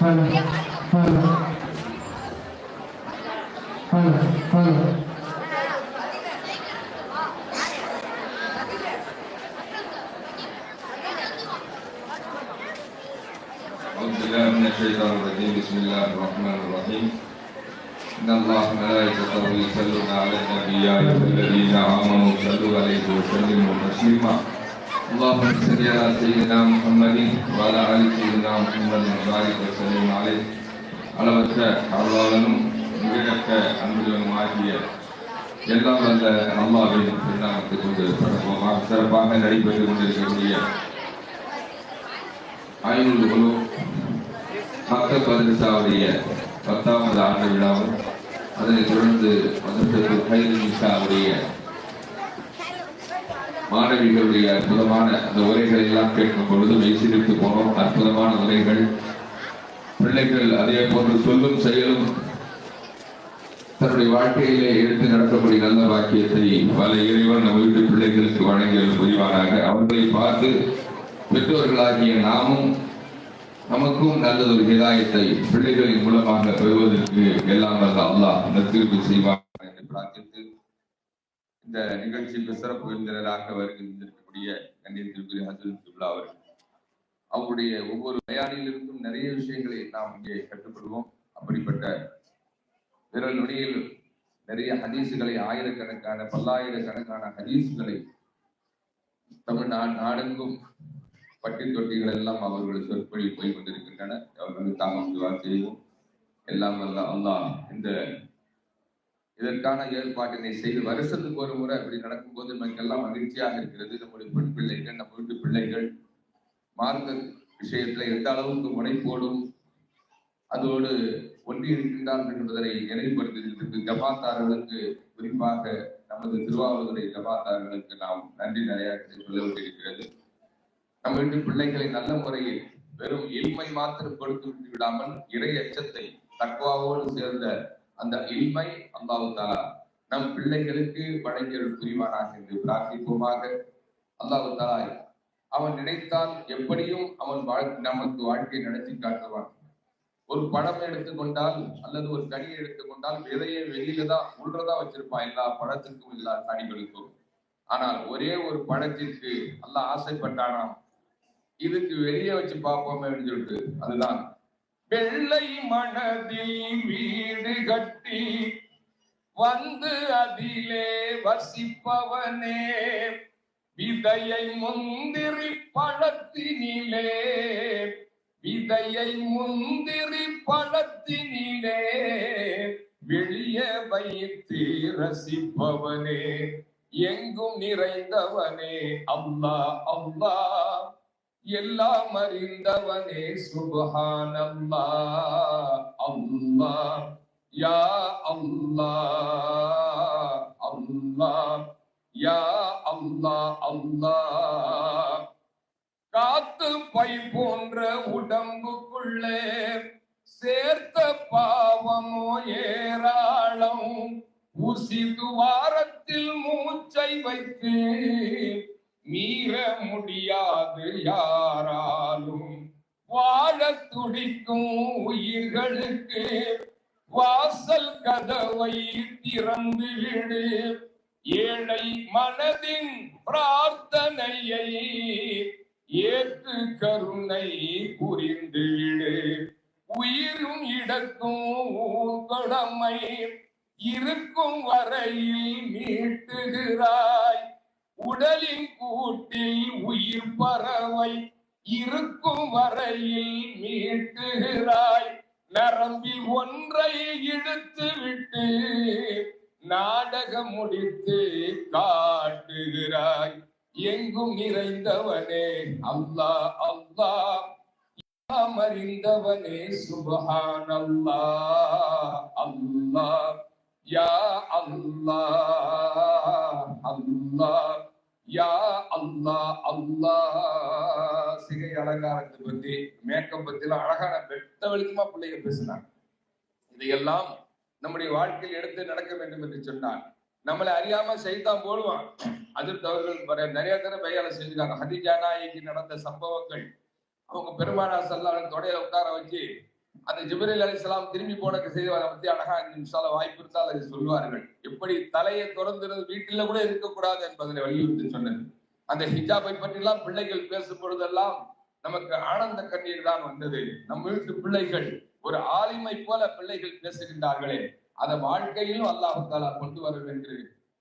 بسم الله الرحمن الرحيم إن الله وملائكته يصلون على النبي يا أيها الذين آمنوا صلوا عليه وسلموا تسليما اللهم صل على سيدنا محمد وعلى آل سيدنا محمد وبارك وسلم عليه அளவற்ற அருளாளனும் மிகக்க அன்புடனும் ஆகிய எல்லாம் வல்ல அல்லாஹ்வின் திருநாமத்தை கொண்டு தொடங்குவோமாக. சிறப்பாக நடைபெற்றுக் கொண்டிருக்கக்கூடிய ஐநூறு குழு மக்கள் மதரசாவுடைய 10வது ஆண்டு விழாவும் அதனைத் தொடர்ந்து மதரசாவுடைய மாணவிகளுடைய அற்புதமான அந்த உரைகளை எல்லாம் கேட்கும் பொழுது மெய்சிலிட்டு போனோம். அற்புதமான உரைகள், பிள்ளைகள் அதே போன்று சொல்லும் செயலும் தன்னுடைய வாழ்க்கையிலே எடுத்து நடக்கக்கூடிய நல்ல வாக்கியத்தை பல இறைவன் நம் வீட்டு பிள்ளைகளுக்கு வழங்கியது புரிவானாக. அவர்களை பார்த்து பெற்றோர்களாகிய நாமும் நமக்கும் நல்லதொரு ஹிதாயத்தை பிள்ளைகளின் மூலமாக பெறுவதற்கு எல்லாம் வல்ல அல்லாஹ் நற்கிருபை செய்வார் என்று பிரார்த்தித்து இந்த நிகழ்ச்சிக்கு சிறப்பு விருந்தினராக வருகின்றிருக்கக்கூடிய கண்ணியத்திற்குரிய ஹஜ்ரத் கிப்லா அவர்கள், அவருடைய ஒவ்வொரு பயானிலிருந்தும் நிறைய விஷயங்களை நாம் இங்கே கற்றுக்கொள்வோம். அப்படிப்பட்ட விரல் நுனியில் நிறைய ஹதீசுகளை, ஆயிரக்கணக்கான பல்லாயிரக்கணக்கான ஹதீசுகளை நாடெங்கும் பட்டி தொட்டிகள் எல்லாம் அவர்கள் சொற்பொழில் போய் கொண்டிருக்கின்றன. அவர்களுக்கு தாமம் துவா செய்வோம். எல்லாம் அல்லாஹ் இந்த இதற்கான ஏற்பாட்டினை செய்து வருஷத்துக்கு ஒரு முறை அப்படி நடக்கும்போது நமக்கெல்லாம் மகிழ்ச்சியாக இருக்கிறது. நம்முடைய பெண் பிள்ளைகள், நம்ம வீட்டு பிள்ளைகள் மார்க்க விஷயத்துல எந்த அளவுக்கு முனைப்போடும் அதோடு ஒன்றி இருக்கின்றார்கள் என்பதனை நினைவுபடுத்துவதற்கு ஜமாத்தார்களுக்கு, குறிப்பாக நமது திருவாவூரை ஜமாத்தார்களுக்கு நாம் நன்றி நிறைய சொல்ல வேண்டியிருக்கிறது. நம்ம வீட்டு பிள்ளைகளை நல்ல முறையில் வெறும் இல்மை மாத்திரம் கொடுத்து விட்டு விடாமல் இறை அச்சத்தை தக்வாவோடு சேர்ந்த அந்த இல்மை அல்லாஹ் தஆலா நம் பிள்ளைகளுக்கு வழங்கியல் புரிவானாக என்று பிரார்த்திப்போமாக. அல்லாஹ் தஆலா அவன் நினைத்தால் எப்படியும் அவன் நமக்கு வாழ்க்கையை நடத்தி காட்டுவான். ஒரு பழம் எடுத்துக்கொண்டால் அல்லது ஒரு கனியை எடுத்துக்கொண்டால் விதையை வெளியில தான் உள்ளதான் வச்சிருப்பான், எல்லா பழத்திற்கும் எல்லா கனிகளுக்கும். ஆனால் ஒரே ஒரு பழத்திற்கு அல்லாஹ் ஆசைப்பட்டானாம், இதுக்கு வெளியே வச்சு பார்ப்போமே அப்படின்னு சொல்லிட்டு, அதுதான் வெள்ளை மனதில் வீடு கட்டி வந்து அதிலே வசிப்பவனே, விதையை முந்திரி பழத்தினிலே, விதையை முந்திரி பழத்தினிலே வெளியே வைத்து ரசிப்பவனே, எங்கும் நிறைந்தவனே அல்லாஹ் அல்லாஹ், எல்லாம் அறிந்தவனே சுப்ஹானல்லாஹ் அல்லாஹ், யா அல்லாஹ் அல்லாஹ், யா அல்லாஹ் அல்லாஹ். காத்து பை போன்ற உடம்புக்குள்ளே சேர்த்த பாவமோ ஏராளம், ஊசி துவாரத்தில் மூச்சை வைத்து மீற முடியாது யாராலும். வாழ துடிக்கும் உயிர்களுக்கு வாசல் கதவை திறந்து விடு, ஏழை மனதின் பிரார்த்தனையை ஏற்று கருணை புரிந்து விடு. உயிரும் இடக்கும் கடமை இருக்கும் வரையில் மீட்டுகிறாய், உடலின் கூட்டில் உயிர் பறவை இருக்கும் வரையில் மீட்டுகிறாய். நரம்பில் ஒன்றை இழுத்து விட்டு நாடகம் முடித்து காட்டுகிறாய், எங்கும் நிறைந்தவனே அல்லாஹ் அல்லாஹ், அறிந்தவனே சுப்ஹானல்லாஹ் அல்லாஹ், யா அல்லாஹ் அல்லாஹ், யா அல்லாஹ் அல்லாஹ். சிகை அலங்காரத்தை பத்தி, மேக்கப் பத்தி எல்லாம் அழகான வெட்ட வெளிச்சமா பிள்ளைங்க பேசினாங்க. இதையெல்லாம் நம்முடைய வாழ்க்கையில் எடுத்து நடக்க வேண்டும் என்று சொன்னார். நம்மளை அறியாம சைத்தான் போடுவான். அதிர்த்து அவர்கள் நிறைய தடவை பையால செஞ்சுக்காங்க. ஹதீஜா நாயகிக்கு நடந்த சம்பவங்கள், அவங்க பெருமானார் ஸல்லல்லாஹு அலைஹி வஸல்லம் தொடையில உட்கார வச்சு அந்த ஜிப்ரீல் அலைஹிஸ்ஸலாம் திரும்பி போன செய்தி அதை பத்தி அழகா இன்ஷா அல்லாஹ் வாய்ப்பு இருந்தால் அதை சொல்வார்கள். எப்படி தலையை திறந்திருந்து வீட்டில கூட இருக்கக்கூடாது என்பதை வலியுறுத்தி சொன்னது. அந்த ஹிஜாபை பற்றி எல்லாம் பிள்ளைகள் பேசும் பொழுதெல்லாம் நமக்கு ஆனந்த கண்ணீர் தான் வந்தது. நம் வீட்டு பிள்ளைகள் ஒரு ஆலிமை போல பிள்ளைகள் பேசுகின்றார்களே, அதை வாழ்க்கையிலும் அல்லாஹ் தஆலா கொண்டு வர என்று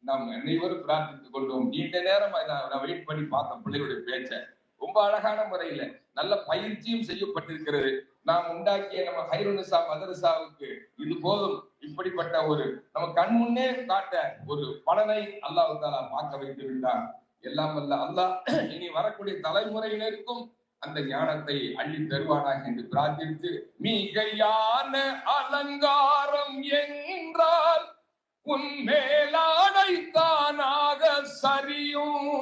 நாம் அனைவரும் பிரார்த்தித்துக் கொள்வோம். நீண்ட நேரம் நான் வெயிட் பண்ணி பார்த்தோம் பிள்ளைகளுடைய பேச்சை. ரொம்ப அழகான முறையில நல்ல பயிற்சியும் செய்யப்பட்டிருக்கிறது. நாம் உண்டாக்கிய நம்ம ஹைருநிசா மதரசாவுக்கு இது போதும். இப்படிப்பட்ட ஒரு நம்ம கண் முன்னே காட்ட ஒரு பலனை அல்லாஹ் தஆலா பார்க்க வைத்து விட்டார். எல்லாம் வல்ல அல்லாஹ் இனி வரக்கூடிய தலைமுறையினருக்கும் அந்த ஞானத்தை அள்ளி தருவானாக என்று பிரார்த்தித்து, மிகையான அலங்காரம் என்றால் உன் மேலாடை தானாக சரியும்,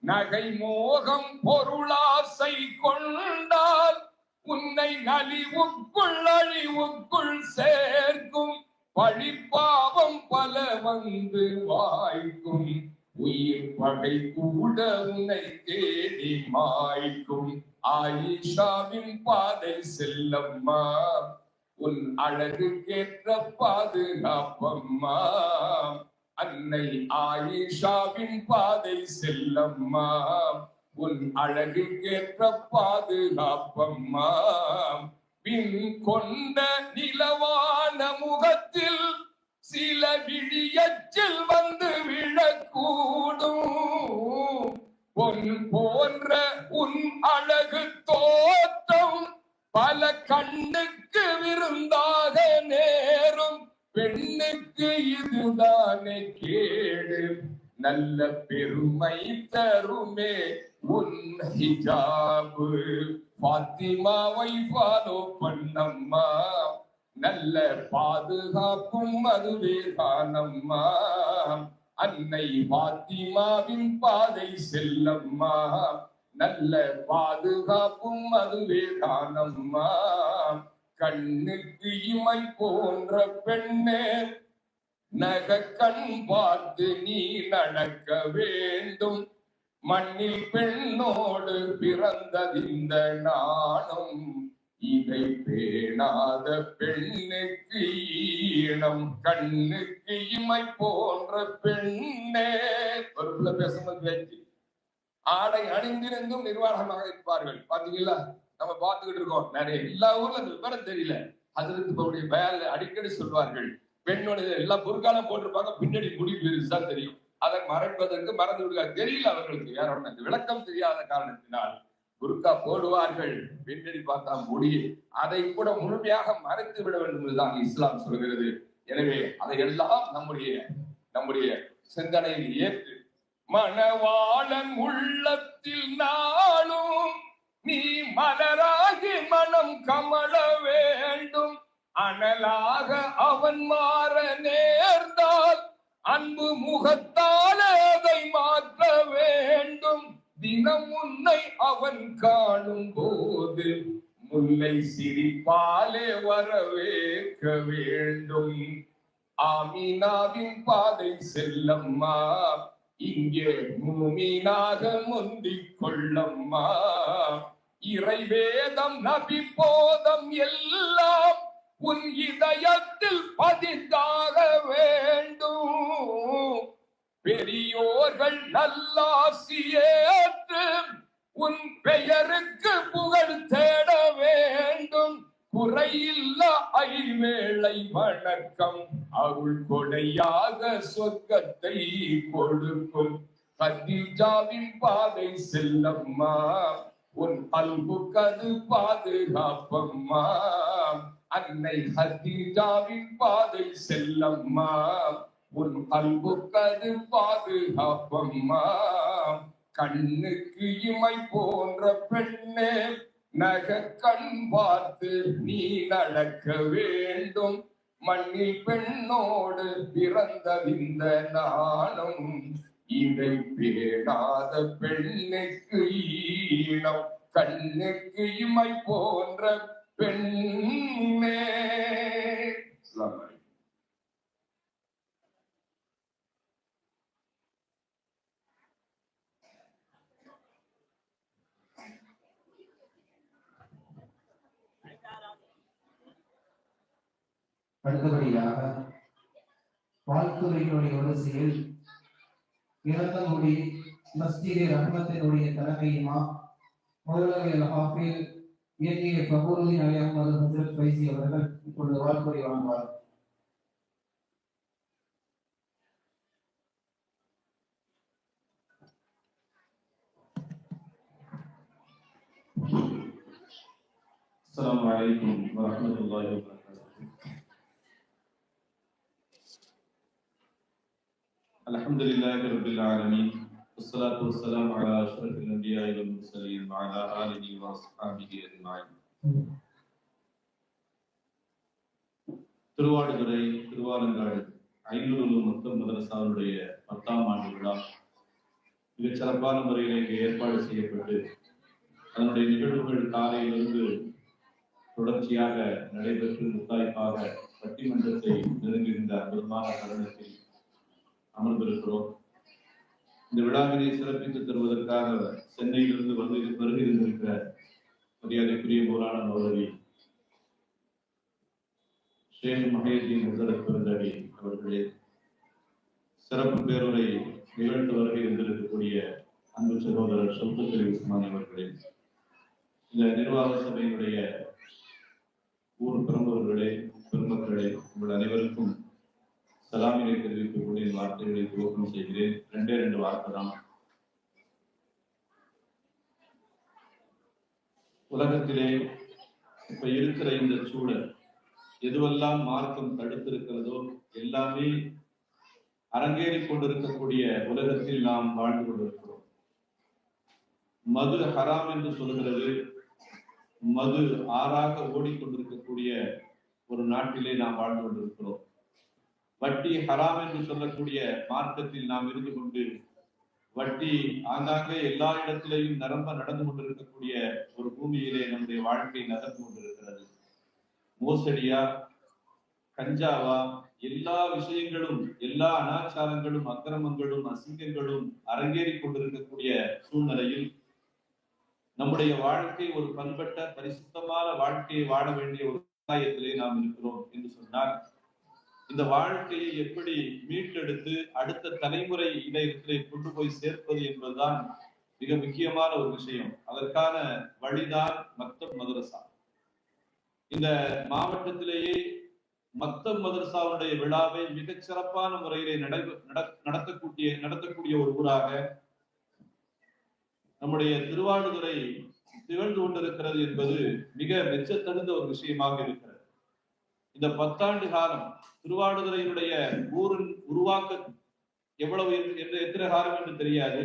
நகை மோகம் பொருளாசை கொண்டால் உன்னை நலிவுக்குள் அழிவுக்குள் சேர்க்கும், பழிப்பாவம் பல வந்து வாய்க்கும், உயிர் பகை கூட உன்னை தேடி மாய்க்கும். ஆயிஷாவின் பாதை செல்லம்மா, உன் அழகுக்கேற்ற பாதுகாப்பம்மா. அன்னை ஆயிஷாவின் பாதை செல்லம்மா, உன் அழகுக்கேற்ற பாதுகாப்பம்மா. பின் கொண்ட நிலவான முகத்தில் சில விழியச்சில் வந்து விழக்கூடும், பொன் போன்ற உன் அழகு தோற்றம் பல கண்ணுக்கு விருந்தாக நேரும், பெண்ணுக்கு இதுதானே கேடு, நல்ல பெருமை தருமே உன் ஹிஜாபு. பாத்திமாவை ஃபாலோ பண்ணம்மா, நல்ல பாதுகாப்பும் அதுவே தானம்மா. அன்னை பாத்திமாவின் பாதை செல்லம்மா, நல்ல பாதுகாப்பும் அதுவே தானம்மா. கண்ணுக்கு இமை போன்ற பெண்ணே, நக கண் பார்த்து நீ நடக்க வேண்டும், மண்ணில் பெண்ணோடு பிறந்ததிந்த நானும், இதை பேணாத பெண்ணுக்கு ஈனம். கண்ணுக்கு இமை போன்ற பெண்ணே, ஒரு பேசும்போது வச்சு ஆடை அணிந்திருந்தும் நிர்வாகமாக இருப்பார்கள். பாத்தீங்களா, நம்ம பார்த்துக்கிட்டு இருக்கோம். நிறைய எல்லா ஊர்ல அந்த விவரம் தெரியல. ஹஜ்ரத் பயான்ல அடிக்கடி சொல்வார்கள், பெண்ணுடைய எல்லாம் புர்காலம் போட்டிருப்பாங்க, பின்னாடி முடி பெருசுதான் தெரியும். அதை மறைப்பதற்கு மறந்து விடுவார். தெரியல அவர்களுக்கு, வேற ஒண்ணு விளக்கம் தெரியாத காரணத்தினால் புர்கா போடுவார்கள், பின்னடி பார்த்தா முடி. அதை கூட முழுமையாக மறைத்து விட வேண்டும் என்றுதான் இஸ்லாம் சொல்கிறது. எனவே அதையெல்லாம் நம்முடைய சிந்தனையில் ஏற்று மணவாளன் உள்ளத்தில் நாளும் நீ மலராகி மனம் கமழ வேண்டும், அனலாக அவன் மாற நேர்ந்தால் அன்பு முகத்தால் அதை மாற்ற வேண்டும். தினம் உன்னை அவன் காணும் போது முல்லை சிரிப்பாலே வரவேற்க வேண்டும். ஆமீனாவின் பாதை செல்லம்மா, இங்கே மூமீனாக முந்திக் கொள்ளம்மா. இறைவேதம் நபி போதம் எல்லாம் உன் இதயத்தில் பதிந்தாக வேண்டும். பெரியோர்கள் நல்லாசியேற்று உன் பெயருக்கு புகழ் தேட வேண்டும். குறையில்லா ஐவேளை வணக்கம் அருள் கொடையாக சொர்க்கத்தை கொடுக்கும். கதீஜாவின் பாதை செல்லம்மா, உன் அல்புக்கது பாதுகாப்பம்மா. அன்னை கதீஜாவின் பாதை செல்லம்மா, உன் அல்புக்கது பாதுகாப்பம்மா. கண்ணுக்கு இமை போன்ற பெண்ணே, நக கண் பார்த்து நீ நடக்க வேண்டும். மண்ணில் பெண்ணோடு பிறந்ததிந்த நானும், இதை பேணாத பெண்ணுக்கு ஈனம். கண்ணுக்கு இமை போன்ற பெண்ணே. அடுத்தபடியாக வாழ்த்துறையினுடைய வரிசையில் இறந்தங்குடி மஸ்ஜித் ரஹ்மத்தினுடைய தலைமையுமா மௌலவி ஹாஃபில் ஏகே ஃபஹருதீன் அலி அஹ்மது ஹஜ்ரத் ஃபைசி அவர்கள் இப்பொழுது வாழ்த்துறை வழங்குவார். السلام عليكم ورحمة الله وبركاته. الحمد لله رب العالمين والصلاة والسلام على أشرف الأنبياء والمرسلين وعلى آله وأصحابه أجمعين. திருவாடுதுறை திருவாலங்காடு ஐநூறு மக்கள் மதரசாவுடைய 10ஆம் ஆண்டு விழா மிகச் சிறப்பான முறையில் இங்கே ஏற்பாடு செய்யப்பட்டு அதனுடைய நிகழ்வுகள் காலையிலிருந்து தொடர்ச்சியாக நடைபெற்று முத்தாய்ப்பாக பட்டிமன்றத்தை நெருங்குகின்ற அற்புதமான தருணத்தில் அமர்ந்திருக்கிறோம். இந்த விழாவினை சிறப்பித்து தருவதற்காக சென்னையிலிருந்து வருகை இருந்திருக்கிற மரியாதைக்குரிய மௌலானா மௌலவி ஷேக் மஹீதீன் ஹஸரத் பெருந்தகை அவர்களே, சிறப்பு பேருரை நிகழ்ந்து வருகை இருந்திருக்கக்கூடிய அன்பு சகோதரர் ஷவுகத் அலி உஸ்மானி அவர்களே, இந்த நிர்வாக சபையினுடைய ஊர் பிரமுகர்களே, பெருமக்களே, உங்கள் அனைவருக்கும் சலாமினை தெரிவிக்கக்கூடிய வார்த்தைகளை துவக்கம் செய்கிறேன். 2 வார்த்தை தான். உலகத்திலே இப்ப இருக்கிற இந்த சூழல் எதுவெல்லாம் மார்க்கம் தடுத்திருக்கிறதோ எல்லாமே அரங்கேறி கொண்டிருக்கக்கூடிய உலகத்தில் நாம் வாழ்ந்து கொண்டிருக்கிறோம். மது ஹராம் என்று சொல்கிறது, மது ஆறாக ஓடிக்கொண்டிருக்கக்கூடிய ஒரு நாட்டிலே நாம் வாழ்ந்து கொண்டிருக்கிறோம். வட்டி ஹராம் என்று சொல்லக்கூடிய மார்க்கத்தில் நாம் இருந்து கொண்டு வட்டி ஆங்காங்கே எல்லா இடத்திலேயும் நிரம்ப நடந்து கொண்டிருக்கக்கூடிய ஒரு பூமியிலே நம்முடைய வாழ்க்கை நகர்ந்து கொண்டிருக்கிறது. மோசடியா, கஞ்சாவா, எல்லா விஷயங்களும், எல்லா அனாச்சாரங்களும், அக்கிரமங்களும், அசிங்கங்களும் அரங்கேறி கொண்டிருக்கக்கூடிய சூழ்நிலையில் நம்முடைய வாழ்க்கை ஒரு பண்பட்ட பரிசுத்தமான வாழ்க்கையை வாழ வேண்டிய ஒரு கட்டாயத்திலே நாம் இருக்கிறோம் என்று சொன்னால், இந்த வாழ்க்கையை எப்படி மீட்டெடுத்து அடுத்த தலைமுறை இடத்திலே கொண்டு போய் சேர்ப்பது என்பதுதான் மிக முக்கியமான ஒரு விஷயம். அதற்கான வழிதான் மக்தப் மதரசா. இந்த மாவட்டத்திலேயே மக்தப் மதரசாவுடைய விழாவை மிகச் சிறப்பான முறையிலே நடத்தக்கூடிய ஒரு ஊராக நம்முடைய திருவாடுதுறை திகழ்ந்து கொண்டிருக்கிறது என்பது மிக மெச்சத்தகுந்த ஒரு விஷயமாக இருக்கிறது. இந்த 10 ஆண்டு காலம் திருவாடுதுறையினுடைய ஊரின் உருவாக்க எவ்வளவு என்று எத்தனை காலம் என்று தெரியாது.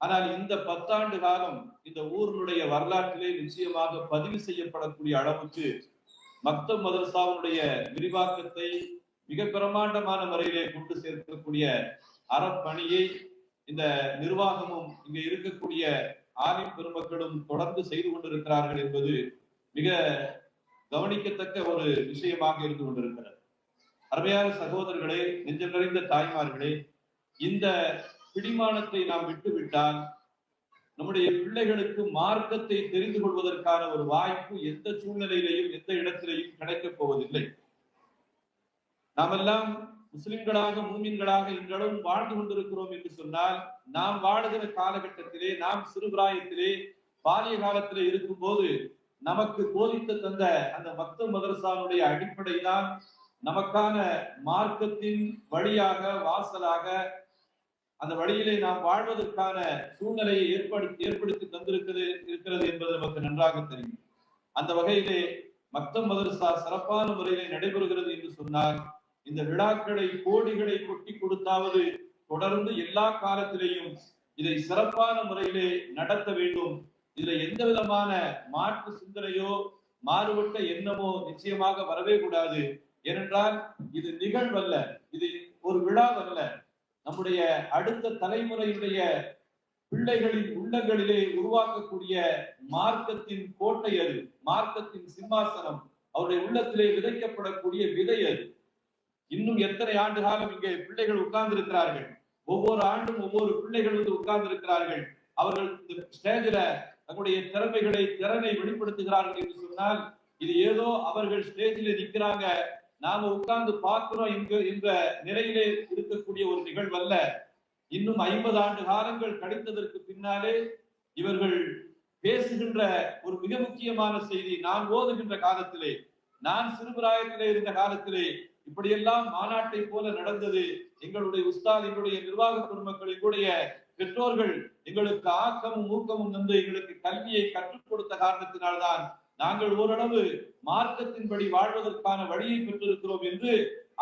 ஆனால் இந்த 10 ஆண்டு காலம் இந்த ஊரினுடைய வரலாற்றிலே நிச்சயமாக பதிவு செய்யப்படக்கூடிய அளவுக்கு மக்தப் மதரசாவுடைய விரிவாக்கத்தை மிக பிரமாண்டமான முறையிலே கொண்டு சேர்க்கக்கூடிய அறப்பணியை இந்த நிர்வாகமும் இங்க இருக்கக்கூடிய ஆலிம் பெருமக்களும் தொடர்ந்து செய்து கொண்டிருக்கிறார்கள் என்பது மிக கவனிக்கத்தக்க ஒரு விஷயமாக இருந்து கொண்டிருக்கிறது. அருமையான சகோதரர்களே, நெஞ்சம் நிறைந்த தாய்மார்களே, இந்த பிடிமானத்தை நாம் விட்டுவிட்டால் நம்முடைய பிள்ளைகளுக்கு மார்க்கத்தை தெரிந்து கொள்வதற்கான ஒரு வாய்ப்பு எந்த சூழ்நிலையிலையும் எந்த இடத்திலையும் கிடைக்கப் போவதில்லை. நாமெல்லாம் முஸ்லிம்களாக மூமின்களாக இன்றளவும் வாழ்ந்து கொண்டிருக்கிறோம் என்று சொன்னால், நாம் வாழுகிற காலகட்டத்திலே, நாம் சிறுபிராயத்திலே பாலிய காலத்திலே இருக்கும் போது நமக்கு போதித்து தந்த அந்த மக்தப் மதரசாவுடைய அடிப்படை தான் நமக்கான மார்க்கத்தின் வழியாக, வாசலாக, அந்த வழியிலே நாம் வாழ்வதற்கான சூழ்நிலையை ஏற்படுத்தி இருக்கிறது என்பது நமக்கு நன்றாக தெரியும். அந்த வகையிலே மக்தப் மதரசா சிறப்பான முறையிலே நடைபெறுகிறது என்று சொன்னால், இந்த விழாக்களை கோடிகளை கொட்டி கொடுத்தாவது தொடர்ந்து எல்லா காலத்திலேயும் இதை சிறப்பான முறையிலே நடத்த வேண்டும். இதுல எந்த விதமான மாற்று சிந்தனையோ மாறுபட்ட எண்ணமோ நிச்சயமாக வரவே கூடாது. ஏனென்றால் இது நிகழ்வல்ல, இது ஒரு விழாவல்ல. நம்முடைய அடுத்த தலைமுறையுடைய பிள்ளைகளின் உள்ளங்களிலே உருவாக்கக்கூடிய மார்க்கத்தின் கோட்டை அது, மார்க்கத்தின் சிம்மாசனம் அவருடைய உள்ளத்திலே விதைக்கப்படக்கூடிய விதை அது. இன்னும் எத்தனை ஆண்டு காலம் இங்கே பிள்ளைகள் உட்கார்ந்து இருக்கிறார்கள். ஒவ்வொரு ஆண்டும் ஒவ்வொரு பிள்ளைகள் வந்து உட்கார்ந்து இருக்கிறார்கள். அவர்கள் இந்த ஸ்டேஜில தங்களுடைய திறனை வெளிப்படுத்துகிறார்கள் என்று சொன்னால், இது ஏதோ அவர்கள் ஸ்டேஜில் நிற்கிறாங்க, நாம உட்கார்ந்து பார்க்கிறோம் என்ற நிலையிலே இருக்கக்கூடிய ஒரு நிகழ்வல்ல. இன்னும் 50 ஆண்டு காலங்கள் கழித்ததற்கு பின்னாலே இவர்கள் பேசுகின்ற ஒரு மிக முக்கியமான செய்தி, நான் ஓதுகின்ற காலத்திலே, நான் சிறுபிராயத்திலே இருந்த காலத்திலே இப்படியெல்லாம் மாநாட்டை போல நடந்தது. எங்களுடைய உஸ்தாத், எங்களுடைய நிர்வாக பெருமக்கள், எங்களுடைய பெற்றோர்கள் எங்களுக்கு ஆக்கமும் ஊக்கமும் தந்து எங்களுக்கு கல்வியை கற்றுக் கொடுத்த காரணத்தினால்தான் நாங்கள் ஓரளவு மார்க்கத்தின்படி வாழ்வதற்கான வழியை பெற்றிருக்கிறோம் என்று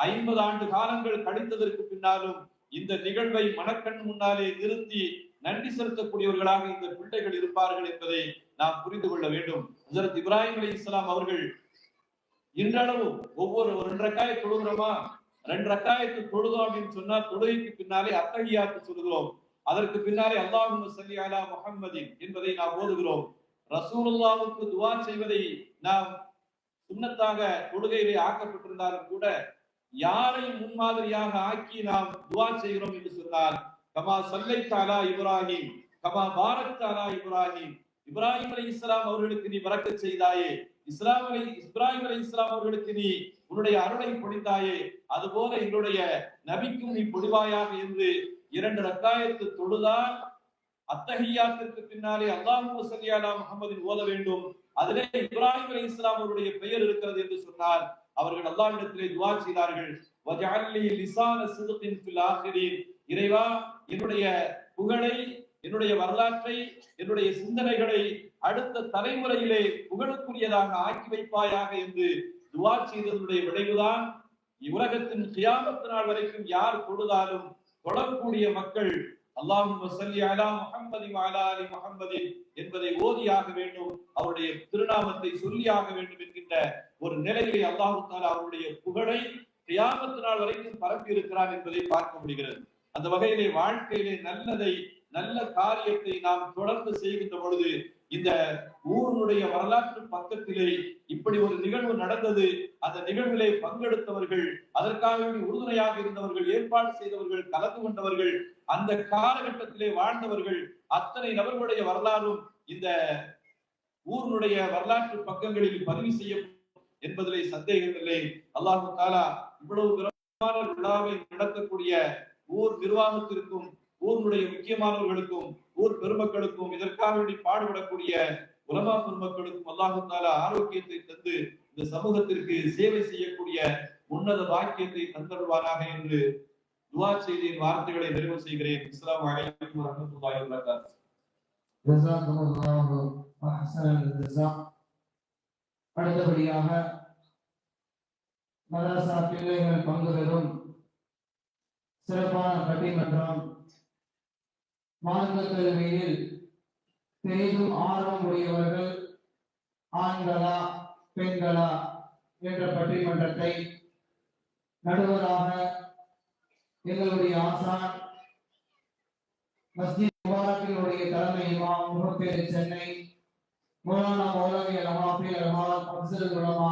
50 ஆண்டு காலங்கள் கழித்ததற்கு பின்னாலும் இந்த நிகழ்வை மனக்கண் முன்னாலே நிறுத்தி நன்றி செலுத்தக்கூடியவர்களாக இந்த பிள்ளைகள் இருப்பார்கள் என்பதை நாம் புரிந்து கொள்ள வேண்டும். ஹஜ்ரத் இப்ராஹிம் அலைஹிஸ்ஸலாம் அவர்கள் இன்றளவு ஒவ்வொரு 2 ரக்காயத் தொழுகிறோமா, 2 ரக்காயத்து தொழுதோம் அப்படின்னு சொன்னா தொழுகைக்கு பின்னாலே அத்தஹியாத்து சொல்கிறோம். அதற்கு பின்னாலே அல்லாஹும்ம ஸல்லி அலா முஹம்மதின் என்பதை நாம் ஓதுகிறோம். ரசூலுல்லாஹ்வுக்கு துஆ செய்வதை நாம் சுன்னத்தாக தொழுகையிலே ஆக்கப்பட்டிருந்தாலும் கூட யாரை முன்மாதிரியாக ஆக்கி நாம் துஆ செய்கிறோம் என்று சொன்னால், கமா ஸல்லைத அலா இப்ராஹிம் கமா பாரக்த அலா இப்ராஹிம், இப்ராஹிம் அலைஹிஸ்ஸலாம் அவர்களுக்கு நீ பரக்கத் செய்தாயே, இப்ராஹிம் அலைஹிஸ்ஸலாம் அவர்களுக்கு நீ உன்னுடைய அருளை பொழிந்தாயே, அதுபோல எங்களுடைய நபிக்கும் நீ பொழிவாயாக என்று 2 ரக்காயத்து தொழுதால் அத்தஹியாத்திற்கு பின்னாலே அல்லாஹும்ம ஸல்லி அலா முஹம்மதின் ஓத வேண்டும். அதிலே இப்ராஹிம் அலைஹிஸ்ஸலாம் அவருடைய பெயர் இருக்கிறது என்று சொன்னால் அவர்கள் அல்லாஹ்விடத்திலே துஆ செய்தார்கள், வஜஅல்லி லிசான சித்கின் ஃபில் ஆகிரீன், இறைவா என்னுடைய புகழை, என்னுடைய வரலாற்றை, என்னுடைய சிந்தனைகளை அடுத்த தலைமுறையிலே புகழுக்குரியதாக ஆக்கி வைப்பாயாக என்று துஆ செய்ததனுடைய விளைவுதான் உலகத்தின் கியாமத் நாள் வரைக்கும் யார் தொழுதாலும் தொழக்கூடிய மக்கள் அல்லாஹும்ம ஸல்லி அலா முஹம்மதி வ அலா ஆலி முஹம்மதி என்பதை ஓதியாக வேண்டும், அவருடைய திருநாமத்தை சொல்லியாக வேண்டும் என்கின்ற ஒரு நிலையிலே அல்லாஹ் தஆலா அவருடைய புகழை கியாமத் நாள் வரைக்கும் பரப்பி இருக்கிறார் என்பதை பார்க்க முடிகிறது. அந்த வகையிலே வாழ்க்கையிலே நல்லதை, நல்ல காரியத்தை நாம் தொடர்ந்து செய்கின்ற பொழுது இந்த ஊருடைய வரலாற்று பக்கத்திலே இப்படி ஒரு நிகழ்வு நடந்தது, அந்த நிகழ்விலே பங்கெடுத்தவர்கள், அதற்காக உறுதுணையாக இருந்தவர்கள், ஏற்பாடு செய்தவர்கள், கலந்து கொண்டவர்கள், அந்த காலகட்டத்திலே வாழ்ந்தவர்கள், அத்தனை நபர்களுடைய வரலாறும் இந்த ஊருடைய வரலாற்று பக்கங்களில் பதிவு செய்யும் என்பதிலே சந்தேகமில்லை. அல்லாஹ் தஆலா இவ்வளவு பிரமாண்டமான விழாவை நடத்தக்கூடிய ஊர் நிர்வாகத்திற்கும், ஊருடைய முக்கியமானவர்களுக்கும், ஊர் பெருமக்களுக்கும், இதற்காக வேண்டி பாடுபடக்கூடிய உலமா பெருமக்களுக்கும் அல்லாஹ் தஆலா ஆரோக்கியத்தை தந்து இந்த சமூகத்திற்கு சேவை செய்யக்கூடிய உன்னத பாக்கியத்தை தந்தருள்வாராக என்று துஆ செய்து என் வார்த்தைகளை நிறைவு செய்கிறேன். அஸ்ஸலாமு அலைக்கும் வரஹ்மத்துல்லாஹி வபரகாத்துஹு. ஜஸாக்குமுல்லாஹு அஹ்ஸனல் ஜஸா. அடுத்தபடியாக மதரசா பிள்ளைகள் பங்கு பெறும் சிறப்பான பட்டிமன்றம், மார்க்க கல்வியில் பெரிதும் ஆர்வம் உடையவர்கள் ஆண்களா பெண்களா என்ற பட்டிமன்றத்தை நடுவராக எங்களுடைய ஆசான் மஸ்ஜித் முபாரக்கினுடைய தலைமை இமாம் முகப்பேரு சென்னை மௌலானா மௌலவி அல்-ஹாஃபிஸ் அல்-ஹாஃபிஸ் அஃஸல் உலமா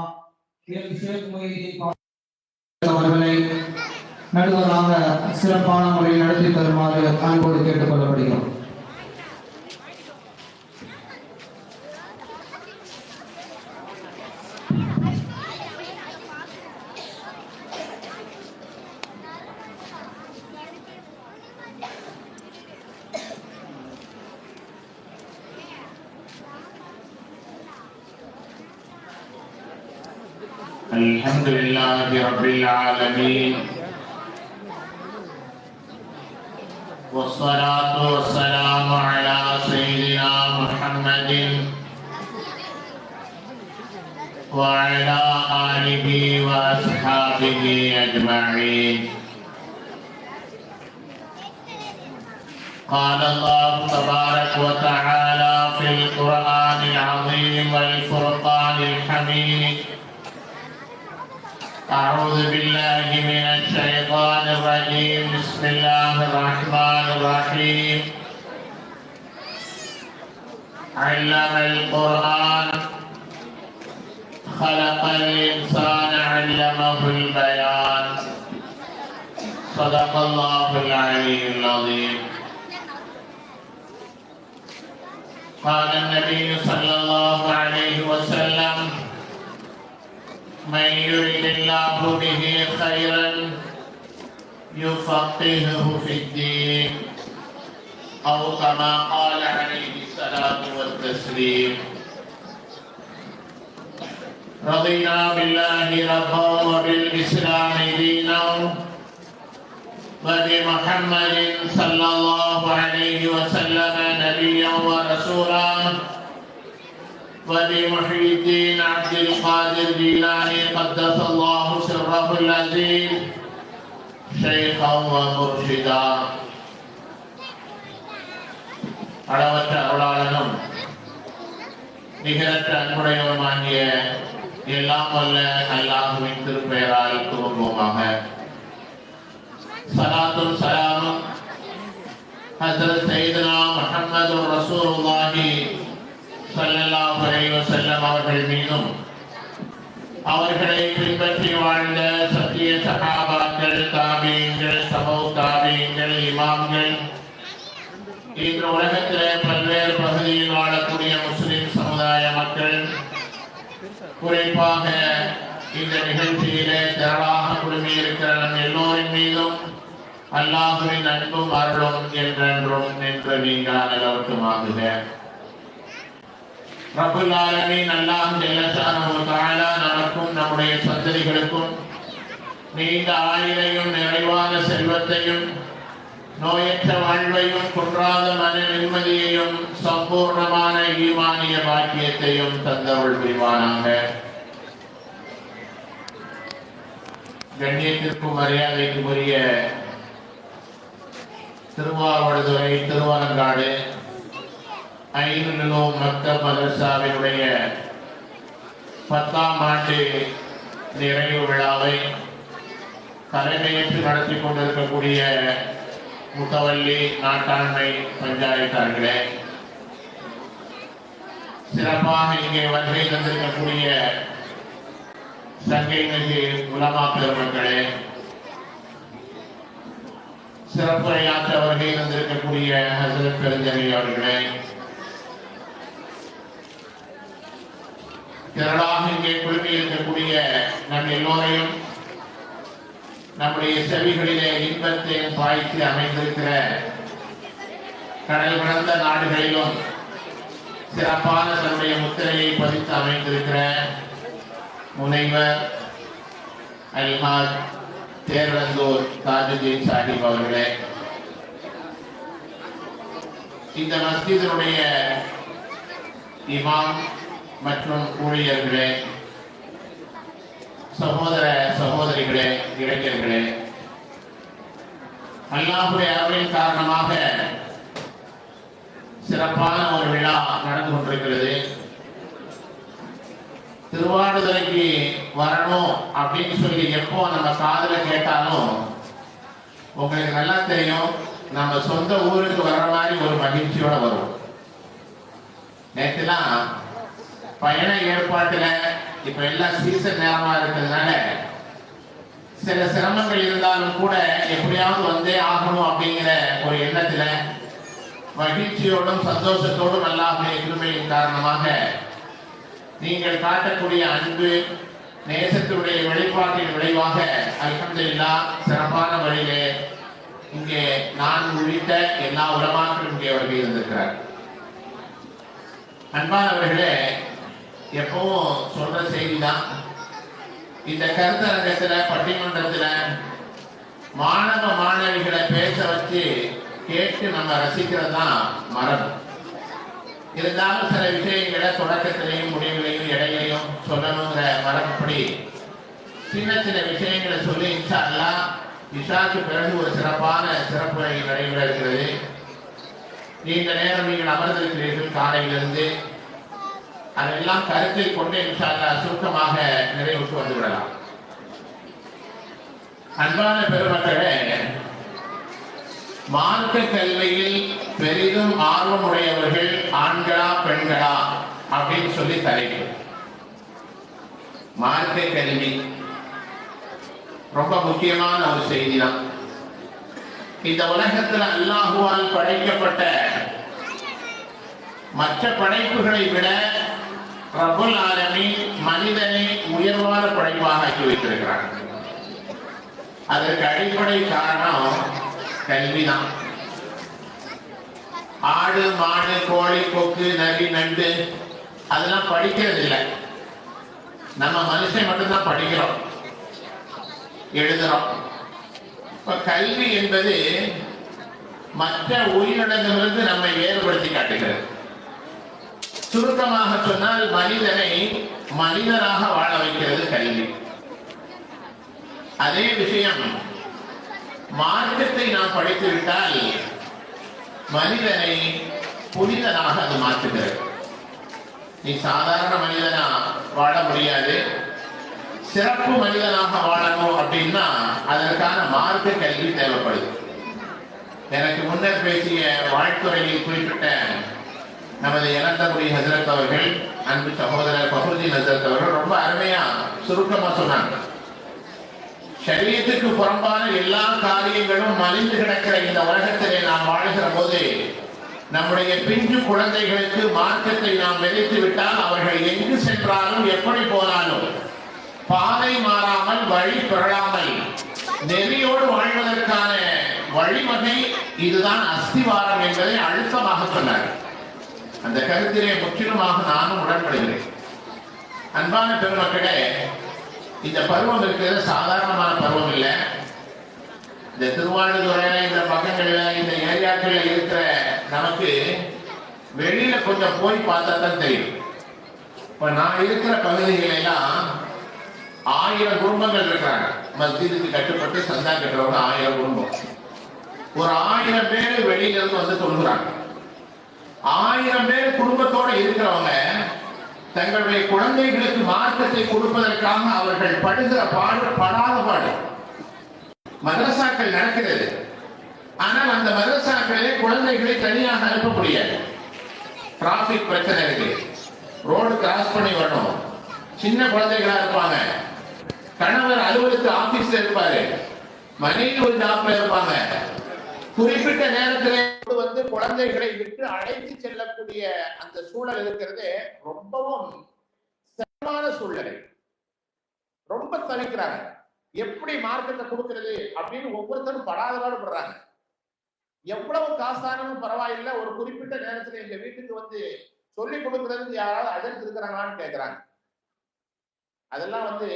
எல் ஷேக் முஹிதீன் அவர்களை நடுவராக சிறப்பான முறையில் நடத்தி தருமாறு அன்போடு கேட்டுக் கொள்ளப்படுகிறோம். الحمد لله رب العالمين والصلاة والسلام على سيدنا محمد وعلى آله وأصحابه أجمعين. قال الله تبارك وتعالى في القرآن العظيم والفرقان الحميد: أعوذ بالله من الشيطان الرجيم. بسم الله الرحمن الرحيم. علم القرآن خلق الإنسان علمه البيان. صدق الله العلي العظيم. قال النبي صلى الله عليه وسلم: من يرد الله به خيرا يفقهه في الدين أو كما قال عليه الصلاة والتسليم. رضينا بالله ربا وبالإسلام دينا وبمحمد صلى الله عليه وسلم نبيا ورسولا وبمحي الدين عبد القادر الجيلاني قدس الله سره العزيز شيخا ومرشدا. அளவற்ற அருளாளனும் நிகரற்ற அன்புடையவனுமாகிய எல்லாம் வல்ல அல்லாஹ்வின் திருப்பெயரால் துவங்குவோமாக. சலாத்தும் சலாமும் ஹஸரத் சையதுனா முஹம்மதுர் ரசூலுல்லாஹி ஸல்லல்லாஹு அலைஹி வஸல்லம் அவர்கள் மீதும் அவர்களை பின்பற்றி வாழ்ந்த சத்திய சஹாபாக்கள், தாபீன்கள், தபௌ தாபீன்கள், இமாம்கள், இன்று உலகத்திலே பல்வேறு பகுதியில் வாழக்கூடிய முஸ்லிம் சமுதாய மக்கள், குறிப்பாக இந்த நிகழ்ச்சியிலே திரளாக குழுமியிருக்கிற நம் எல்லோரின் மீதும் அல்லாஹ்வின் அன்பும் அருளும் என்றென்றும் நின்று நீங்கா நிலவட்டுமாகுக. ரப்புல் ஆலமீன் அல்லாஹ் ஜல்ல ஷானஹு வ தஆலா நமக்கும் நம்முடைய சந்ததிகளுக்கும் நீண்ட ஆயுளையும் நிறைவான செல்வத்தையும் நோயற்ற வாழ்வையும் குன்றாத மன நிம்மதியையும் சம்பூர்ணமான ஈமானிய பாக்கியத்தையும் தந்தருள் புரிவானாக. கண்ணியத்திற்கும் மரியாதைக்கும் உரிய திருவாவடுதுறை திருவாலங்காடு ஐநுலோ மக்தப் மதரசாவினுடைய 10ஆம் ஆண்டு நிறைவு விழாவை தலைமையேற்று நடத்தி கொண்டிருக்கக்கூடிய முத்தவல்லி நாட்டாண்மை பஞ்சாயத்தார்களே, சிறப்பாக இங்கே வருகை தந்திருக்கக்கூடிய சங்கை மிகு உலமா பெருமக்களே, சிறப்புரையாற்ற வருகை தந்திருக்கக்கூடிய ஹஸரத் பெருந்தகை அவர்களே, திரளாக இங்கே குழுமி இருக்கக்கூடிய நம் எல்லோரையும் நம்முடைய செவிகளிலே இன்பத்தை பாய்ச்சி அமைந்திருக்கிற கடல் கடந்த நாடுகளிலும் சிறப்பான தன்னுடைய முத்திரையை பதித்து அமைந்திருக்கிற முனைவர் அல்ஹாஜ் தேர்வந்தூர் தாஜுதீன் சாஹிப் அவர்களே, இந்த மஸ்ஜிதினுடைய இமாம் மற்றும் ஊழியர்களே, சகோதர சகோதரிகளே, இளைஞர்களே, அல்லாஹ்வுடைய அருளின் காரணமாக சிறப்பான ஒரு விழா நடந்து கொண்டிருக்கிறது. திருவாடுதுறைக்கு வரணும் அப்படின்னு சொல்லி எப்போ நம்ம காதுல கேட்டாலும் உங்களுக்கு நல்லா தெரியும், நம்ம சொந்த ஊருக்கு வர்ற மாதிரி ஒரு மகிழ்ச்சியோட வரும். நேற்றுலாம் பயண ஏற்பாட்டுல இப்ப எல்லாம் சீசன் நேரமா இருக்கிறதுனால சில சிரமங்கள் இருந்தாலும் கூட எப்படியாவது வந்தே ஆகணும் அப்படிங்கிற ஒரு எண்ணத்துல மகிழ்ச்சியோடும் சந்தோஷத்தோடும் அல்லாஹ்வுடைய கிருபையின் காரணமாக நீங்கள் காட்டக்கூடிய அன்பு நேசத்துடைய வெளிப்பாட்டின் விளைவாக அல்ஹம்துலில்லாஹ் சிறப்பான வழியிலே இங்கே நான் உள்ளிட்ட எல்லா உலமாக்களும் இங்கே வருகை இருந்திருக்கிறார். அன்பானவர்களே, எப்பவும் சொல்ற செய்திதான், இந்த கருத்தரங்கத்துல பட்டிமன்றத்துல மாணவ மாணவிகளை பேச வச்சு கேட்டு நம்ம ரசிக்கிறது தான் மரபு. இருந்தாலும் சில விஷயங்களை தொடக்கத்திலையும் முடிவுலையும் இடையிலையும் சொல்லணுங்கிற மரபுப்படி சின்ன சின்ன விஷயங்களை சொல்லி இன்ஷா அல்லாஹ் இஷாக்கு பிறகு ஒரு சிறப்பான சிறப்புரை நடைபெற இருக்கிறது. நீண்ட நேரம் நீங்கள் அமர்ந்திருக்கிறீர்கள் காலையிலிருந்து. அதெல்லாம் கருத்தில் கொண்டு இன்ஷா அல்லாஹ் சுருக்கமாக நிறைவுக்கு வந்துவிடலாம். அன்பான பெருமக்களே, மார்க்க கல்வியில் பெரிதும் ஆர்வமுடையவர்கள் ஆண்களா பெண்களா அப்படின்னு சொல்லி தலைப்பு. மார்க்க கல்வி ரொம்ப முக்கியமான ஒரு செய்தி தான். இந்த உலகத்தில் அல்லாஹுவால் படைக்கப்பட்ட மற்ற படைப்புகளை விட ரப்பல் ஆலமீன் மனிதனை உயர்வான படைப்பாக ஆக்கி வைத்திருக்கிறார். அதற்கு அடிப்படை காரணம் கல்விதான். ஆடு மாடு கோழி கொக்கு நரி நண்டு அதெல்லாம் படிக்கிறது இல்லை. நம்ம மனுஷன் மட்டும்தான் படிக்கிறோம், எழுதுறோம். இப்ப கல்வி என்பது மற்ற உயிரினங்களிலிருந்து நம்மை வேறுபடுத்தி காட்டுகிறது. சுருக்கமாக சொன்னால் மனிதனை மனிதனாக வாழ வைக்கிறது கல்வி. அதே விஷயம் மார்க்கத்தை நாம் படித்து விட்டால் மனிதனை புனிதனாக அது மாற்றுகிறது. நீ சாதாரண மனிதனா வாழ முடியாது, சிறப்பு மனிதனாக வாழணும் அப்படின்னா அதற்கான மார்க்க கல்வி தேவைப்படுது. எனக்கு முன்னர் பேசிய வாழ்த்துறையில் குறிப்பிட்ட நமது இளந்தகுடி ஹசரத் அவர்கள், அன்பு சகோதரர் பஹுதீன் ஹசரத் அவர்கள் ரொம்ப அருமையா சுருக்கமா சொன்னாங்க. ஷரியத்துக்கு புறம்பான எல்லா காரியங்களும் மலிந்து கிடக்கிற இந்த உலகத்திலே நாம் வாழ்கிற போது நம்முடைய பிஞ்சு குழந்தைகளுக்கு மார்க்கத்தை நாம் விதைத்து விட்டால் அவர்கள் எங்கு சென்றாலும் எப்படி போனாலும் பாதை மாறாமல் வழி பெறாமல் நெறியோடு வாழ்வதற்கான வழிவகை இதுதான் அஸ்திவாரம் என்பதை அழுத்தமாக சொன்னார். அந்த கருத்திலே முற்றிலுமாக நானும் உடன்படுகிறேன். அன்பான பெருமக்களே, இந்த பருவம் இருக்கிறது சாதாரணமான பருவம் இல்லை. இந்த திருவாரூரையில, இந்த பக்கங்கள்ல, இந்த ஏரியாக்கள்ல இருக்கிற நமக்கு வெளியில கொஞ்சம் போய் பார்த்தா தான் தெரியும். இப்ப நான் இருக்கிற பகுதிகள் எல்லாம் 1000 குடும்பங்கள் இருக்கிறாங்க. மஸ்ஜிதுக்கு கட்டுப்பட்டு சந்தா கட்டுறவங்க 1000 குடும்பம். ஒரு 1000 பேர் வெளியில இருந்து வந்து சொல்லுறாங்க. 1000 பேர் குடும்பத்தோட இருக்கிறவங்க தங்களுடைய குழந்தைகளுக்கு மார்க்கத்தை கொடுப்பதற்காக அவர்கள் படுகிற பாடு படாத பாடு. மதரசாக்கள் நடக்கிறது, ஆனால் அந்த மதரசாக்களிலே குழந்தைகளை தனியாக அனுப்ப முடியாது. டிராபிக் பிரச்சனை இருக்கு, ரோடு கிராஸ் பண்ணி வரணும், சின்ன குழந்தைகளா இருப்பாங்க, கணவர் அலுவலகத்து ஆபீஸ்ல இருப்பாரு, மனைவி ஒரு ஜாப்ல இருப்பாங்க. குறிப்பிட்ட நேரத்திலே வந்து குழந்தைகளை விட்டு அழைத்து செல்லக்கூடிய அந்த சூழல் இருக்கிறது ரொம்பவும் சிரமமான சூழ்நிலை. ரொம்ப தவிக்கிறாங்க. எப்படி மார்க்கெட்டை கொடுக்கிறது அப்படின்னு ஒவ்வொருத்தரும் படாதபாடுபடுறாங்க. எவ்வளவு காசானும் பரவாயில்லை, ஒரு குறிப்பிட்ட நேரத்துல எங்க வீட்டுக்கு வந்து சொல்லி கொடுக்கறதுக்கு யாராவது அஜென்ட் இருக்கிறாங்களான்னு கேட்கிறாங்க. அதெல்லாம் வந்து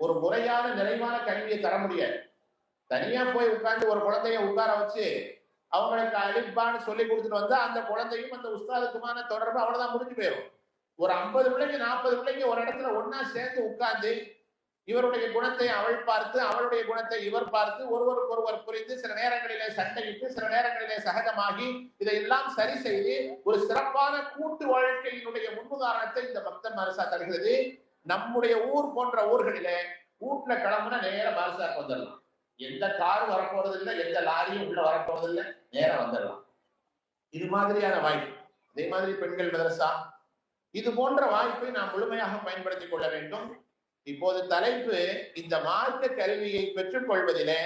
ஒரு முறையான நிறைவான கல்வியை தர முடியாது. தனியா போய் உட்கார்ந்து ஒரு குழந்தைய உட்கார வச்சு அவங்களுக்கு அழிப்பான்னு சொல்லி கொடுத்துட்டு வந்தா அந்த குழந்தையும் அந்த உஸ்தாதுக்குமான தொடர்பு அவ்வளவுதான் முடிஞ்சு போயிடும். ஒரு 50 பிள்ளைங்க 40 பிள்ளைங்க ஒரு இடத்துல ஒன்னா சேர்ந்து உட்கார்ந்து இவருடைய குணத்தை அவள் பார்த்து, அவளுடைய குணத்தை இவர் பார்த்து, ஒருவருக்கு ஒருவர் புரிந்து, சில நேரங்களிலே சண்டையிட்டு, சில நேரங்களிலே சகஜமாகி, இதையெல்லாம் சரி செய்து ஒரு சிறப்பான கூட்டு வாழ்க்கையினுடைய முன்னுதாரணத்தை இந்த பக்தன் மதரசா தருகிறது. நம்முடைய ஊர் போன்ற ஊர்களிலே வீட்டுல கிளம்புனா நேரம் மதரசாக்கு வந்துடலாம். எந்த காரும் வரப்போறது இல்லை, எந்த லாரியும் உள்ள வரப்போறது இல்லை, நேரம் வந்துடலாம். இது மாதிரியான வாய்ப்பு. அதே மாதிரி பெண்கள் மதரசா, இது போன்ற வாய்ப்பை நாம் முழுமையாக பயன்படுத்திக் கொள்ள வேண்டும். இப்போது தலைப்பு இந்த மார்க்க கல்வியை பெற்றுக் கொள்வதிலே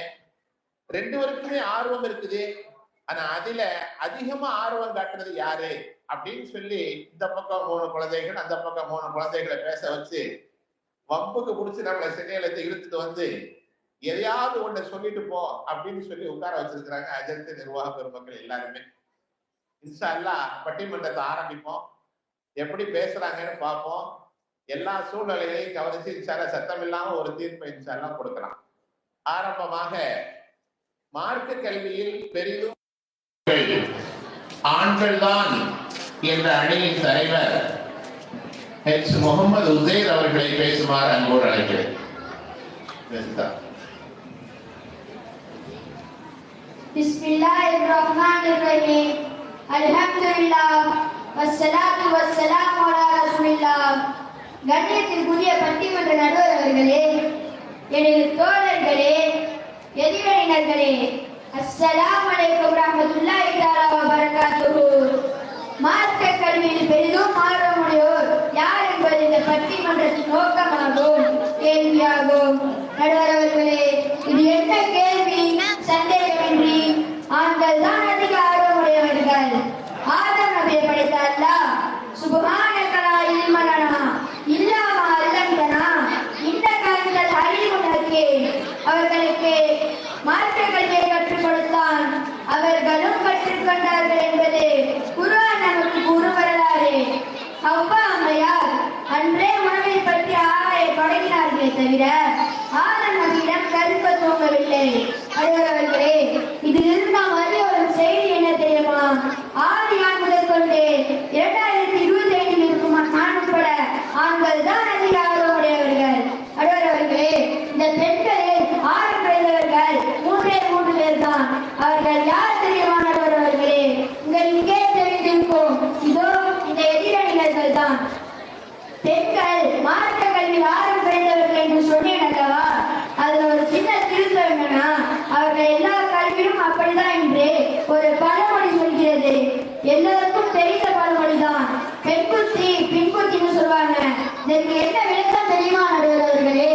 2 பேருக்குமே ஆர்வம் இருக்குது. ஆனா அதுல அதிகமா ஆர்வம் காட்டுறது யாரு அப்படின்னு சொல்லி இந்த பக்கம் 3 குழந்தைகள், அந்த பக்கம் 3 குழந்தைகளை பேச வச்சு வம்புக்கு பிடிச்சி நம்மளை சென்னையிலத்தை இழுத்துட்டு வந்து எதையாவது ஒன்றை சொல்லிட்டு போ அப்படின்னு சொல்லி உட்கார வச்சிருக்கிறாங்க அஜென்ட் நிர்வாக பெருமக்கள் எல்லாருமே. இன்ஷா அல்லாஹ் பட்டிமன்றத்தை ஆரம்பிப்போம். எப்படி பேசுறாங்கன்னு பார்ப்போம். எல்லா சூழ்நிலைகளையும் கவனிச்சு இன்ஷா அல்லாஹ் சத்தம் இல்லாம ஒரு தீர்ப்பை இன்ஷா அல்லாஹ் கொடுக்கலாம். ஆரம்பமாக மார்க்க கல்வியில் பெரிதும் ஆண்கள் தான் என்ற அணியின் தலைவர் H. முகமது உசைர் அவர்களை பேசுமாறு அன்போடு அழைக்கிறேன். Bismillahirrahmanirrahim. Alhamdulillah. Wassalatu wassalamu ala rasulillah. கண்ணியத்திற்குரிய பட்டிமன்ற நடுவர் அவர்களே, எனது தோழர்களே, எதிரணியினர்களே, அஸ்ஸலாமு அலைக்கும் ரஹ்மத்துல்லாஹி தஆலா வ பரகாத்துஹு. மார்க்க கல்வியில் பெரிதும் ஆர்வமுடையோர் யார் என்பது இந்த பட்டிமன்றத்தின் நோக்கமாகும், கேள்வியாகும். நடுவர் அவர்களே, இது என்ன கேள்வி? சந்தேகமின்றி ஆண்கள் தான் அதிக ஆர்வமுடையவர்கள். ஆதம் நபியை படைத்த அல்லாஹ் சுப்ஹானக லா இல்ம லனா என்பது குர்ஆன் நமக்கு கூறும் வரலாறு. ஹவ்வா அம்மையார் அன்றே உணவை பற்றி ஆராய தொடங்கினார்களே தவிர ஆதம் நபியிடம் கருக்க தூங்கவில்லை. அவர்களே, இதிலிருந்து நாம் அறிய ஒரு செய்தி என்ன தெரியுமா? ஆதி ஆண் முதல் கொண்டு 2025 இருக்கும் ஆண் உட்பட ஆண்கள் தான் அதிக ஆர்வமுடையவர்கள். அவர்களே, இந்த பெண்களில் ஆறு குறைந்தவர்கள் 3 பேர் தான். அவர்கள் யார் தெரியுமா? அவர்களே, உங்கள் இங்கே தெரிந்திருக்கும். இதோ இந்த எதிரணிகள் தான். பெண்கள் மார்க்க கல்வியில் ஆர்வம் குறைந்தவர்கள் என்று சொன்னேன் அல்லவா? அதுல ஒரு சின்ன திருத்தம் என்னன்னா, அவர்கள் எல்லா கல்வியும் அப்படிதான் என்று ஒரு பழமொழி சொல்கிறது. எல்லாருக்கும் தெரிந்த பழமொழிதான். பெண்குத்தி பின்குத்தின்னு சொல்லுவாங்க. இதற்கு என்ன விளக்கம் தெரியுமா நடுவர்களே?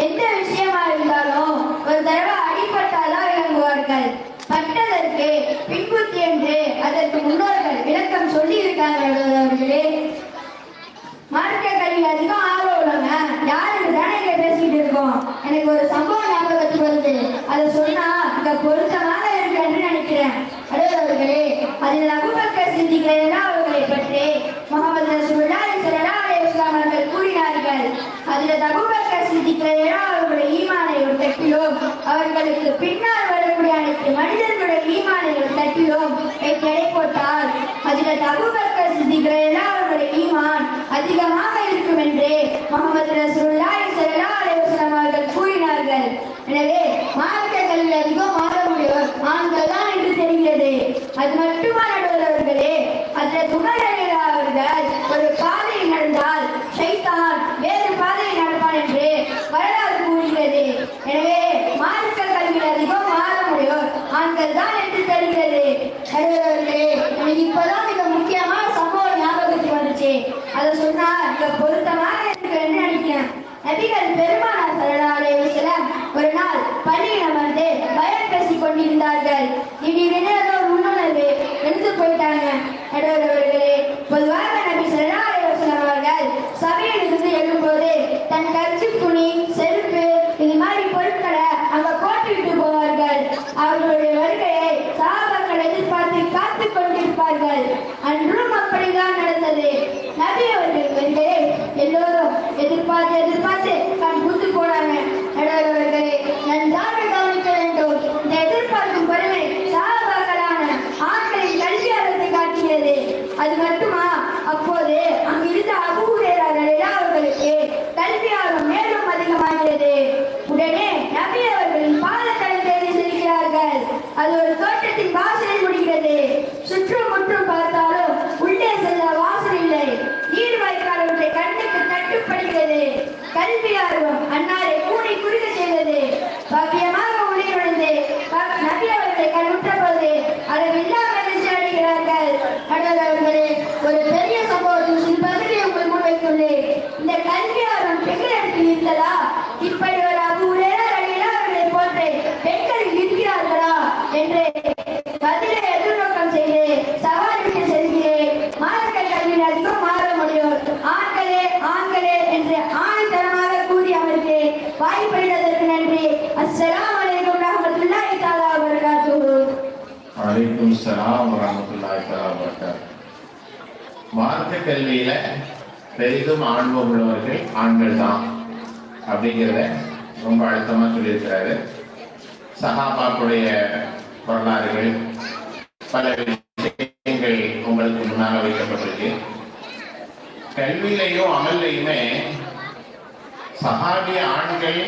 எந்த விஷயமா இருந்தாலும் ஒரு தடவை அடிபட்டாதான் விளங்குவார்கள். பட்டதற்கு பின்குத்தி என்று அதற்கு முன்னோர்கள் விளக்கம் சொல்லி இருக்காங்க நடுவர்களே. மார்க்க கல்வி அதிகம் ஆர்வம் உள்ளவங்க யாருக்கு தானே இங்க பேசிட்டு இருக்கோம். எனக்கு ஒரு சம்பவம் ஞாபகத்துக்கு வருது. அதை சொன்னா இங்க பொருத்தமாக இருக்கு என்று நினைக்கிறேன். அவர்களே, அதில் அபூபக்கர் சித்திக் அவர்களை பற்றி முஹம்மது ரசூலுல்லாஹி ஸல்லல்லாஹு அலைஹி வஸல்லம் அவர்கள் கூறினார்கள். அதில் அபூபக்கர் சித்திக் அவர்களுடைய ஈமானை ஒரு தட்டிலும் அவர்களுக்கு பின்னால் வரக்கூடிய அனைத்து மனிதர்களுடைய ஈமானை ஒரு தட்டிலும் எடை போட்டால் அதில் அபூபக்கர் சித்திக் அவர்களுடைய ஈமான் அதிகமாக இருக்கும் என்று முஹம்மது ரசூலுல்லாஹி ஸல்லல்லாஹு அலைஹி வஸல்லம் அவர்கள் கூறினார்கள். எனவே மார்க்க கல்வி அதிகம் ஆர்வமுடையோர் ஆண்கள் தான் என்று தெரிகிறது. அது மட்டுமா நடுவர்களே, அதில் துணரலில் அவர்கள் ஒரு பாதையில் நடந்தால் ஷைத்தான் வேறு பாதையில் நடப்பான் என்று வரலாறு கூறுகிறது. எனவே மார்க்க கல்வி அதிகம் ஆர்வமுடையோர் ஆண்கள் தான் என்று தெரிகிறது. நடுவர்களே, எனக்கு இப்பதான் மிக முக்கியமான சம்பவம் ஞாபகத்துக்கு வந்துச்சு. அதை சொன்னா இங்க பொருத்தமாக இருக்கு என்று நினைக்கிறேன். நபிகள் பெருமானார் ஸல்லல்லாஹு அலைஹி வஸல்லம் ஒரு நாள் பள்ளியில் அமர்ந்து பயம் பேசிக் கொண்டிருந்தார்கள். திடீரென ஒரு உணர்வு எழுந்து போயிட்டாங்க. நடுவர்களே, பொதுவாக நபி ஸல்லல்லாஹு அலைஹி வஸல்லம் அவர்கள் சபையில் இருந்து எழும்போது தன் கர்ச்சிப் துணி, செருப்பு இது மாதிரி பொருட்களை அங்க போட்டுவிட்டு போவார்கள். அவர்களுடைய வருகையை சஹாபாக்கள் எதிர்பார்த்து காத்துக் கொண்டிருப்பார்கள். அன்றும் அப்படிதான் நடந்தது. நபி அவர்கள் வந்து எல்லோரும் எதிர்பார்த்து கண் பூத்து போனாங்க. நடுவர்களே, நன்றாக கவனிக்க வேண்டும். இந்த எதிர்பார்க்கும் பொறுமை சஹாபாக்களான ஆண்களின் கல்வியாளத்தை காட்டுகிறது. அது மட்டுமா, அப்போது அங்கிருந்த அபூ ஹுரைரா அவர்களுக்கு கல்வியாளம் மேலும் அதிகமாகிறது. உடனே நபி அவர்களின் பாதங்களை தேடி செல்கிறார்கள். அது ஒரு தோட்டத்தின் வாசலில் முடிகிறது. சுற்றும் முற்றும் பார்த்தாலும் உள்ளே செல்ல வாசல் இல்லை. நீர் வாய்க்கால் ஒன்றை கண்ணுக்கு தட்டுப்படுகிறது. கல்வி ஆர்வம் அன்னாரை கூடி குறுக செய்தது. பவ்யமாக உள்ளே நுழைந்து நபி அவர்களை கண்ணுற்ற போது அளவில்லாமல் மகிழ்ச்சி அடைகிறார்கள். நடுவர்களே, ஒரு பெரிய சம்பவத்தின் சில பகுதியை உங்கள் முன் வைத்துள்ளேன். இந்த கல்வி ஆர்வம் பெண்கள் இடத்தில் இருந்ததா? இப்படி ஒரு அபூ ஹுரைரா அவர்களை போன்று பெண்கள் இருக்கிறார்களா என்று பதிலை எதிர்நோக்கம் செய்து சவாலுக்கு செல்கிறேன். மார்க்க கல்வியில் அதிகம் ஆர்வமுடையோர் ஆண்களே என்று ஆணித்தரமாக கூறி அவருக்கு வாய்ப்பளித்ததற்கு நன்றி. அஸ்ஸலாமு அலைக்கும் ரஹ்மத்துல்லாஹி தஆலா வ பரகாத்துஹு. வலைக்கும் ஸலாம் வ ரஹ்மத்துல்லாஹி தஆலா வ பரகாத்துஹு. மார்க்க கல்வியில பெரிதும் ஆர்வம் உள்ளவர்கள் ஆண்கள் தான் அப்படிங்கிறத ரொம்ப அழுத்தமா சொல்லியிருக்கிறாரு. சஹாபாக்களுடைய வரலாறுகள் பல விஷயங்கள் உங்களுக்கு முன்னாக வைக்கப்பட்டிருக்கு. கல்வியிலையும் அமல்லையுமே சஹாபிய ஆண்கள்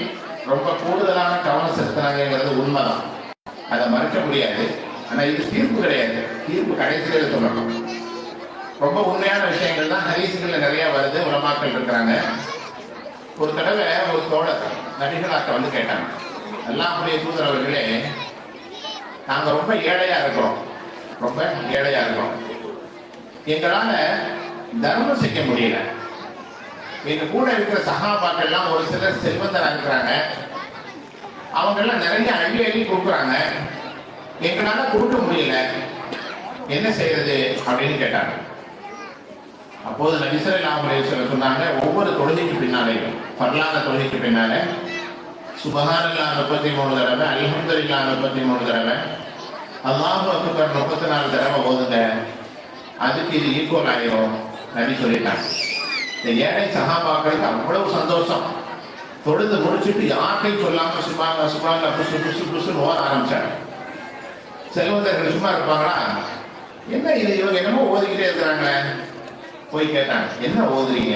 ரொம்ப கூடுதலான கவனம் செலுத்துறாங்கிறது உண்மைதான், அதை மறுக்க முடியாது. ஆனா இது தீர்ப்பு கிடையாது. தீர்ப்பு கடைசியில் சொல்லணும். ரொம்ப உண்மையான விஷயங்கள் தான் ஹதீஸ்கள்ல நிறைய வருது. உலமாக்கள் இருக்கிறாங்க. ஒரு தடவை ஒரு தோழர் நபிகளாக்க வந்து கேட்டாங்க, அல்லாஹ்வுடைய தூதர் அவர்களே, நாங்க ரொம்ப ஏழையா இருக்கிறோம், எங்களால தர்மம் செய்ய முடியல. எங்க கூட இருக்கிற சஹாபாக்கள்லாம் ஒரு சிலர் செல்வந்தரா இருக்கிறாங்க, அவங்க எல்லாம் நிறைய அள்ளி கொடுக்குறாங்க, எங்களால கொடுக்க முடியல, என்ன செய்யறது அப்படின்னு கேட்டாங்க. அப்போது நபி ஸல்லல்லாஹு அலைஹி வஸல்லம் சொன்னாங்க, ஒவ்வொரு தொழுகைக்கு பின்னாலேயும் ஃபர்லான தொழுகைக்கு பின்னால சுப்ஹானல்லாஹ் 33 தடவை, அல்ஹம்துலில்லாஹ் 33 தடவை, அல்லாஹு அக்பர் 34 தடவை ஓதுங்க. அதுக்கு இது ஈக்குவல் ஆயிரும் நபி சொல்லிட்டாங்க. இந்த ஏழை சகாபாக்களுக்கு அவ்வளவு சந்தோஷம். தொழுது முடிச்சுட்டு யாருக்கையும் சொல்லாம சுபாங்க சுபாங்க புசு புசு புசுன்னு ஓத ஆரம்பிச்சாங்க. செல்வந்தர்கள் சும்மா இருப்பாங்களா? என்ன இது இவங்க என்னமோ ஓதிக்கிட்டே இருக்கிறாங்களே. போய் கேட்டாங்க, என்ன ஓதுறீங்க?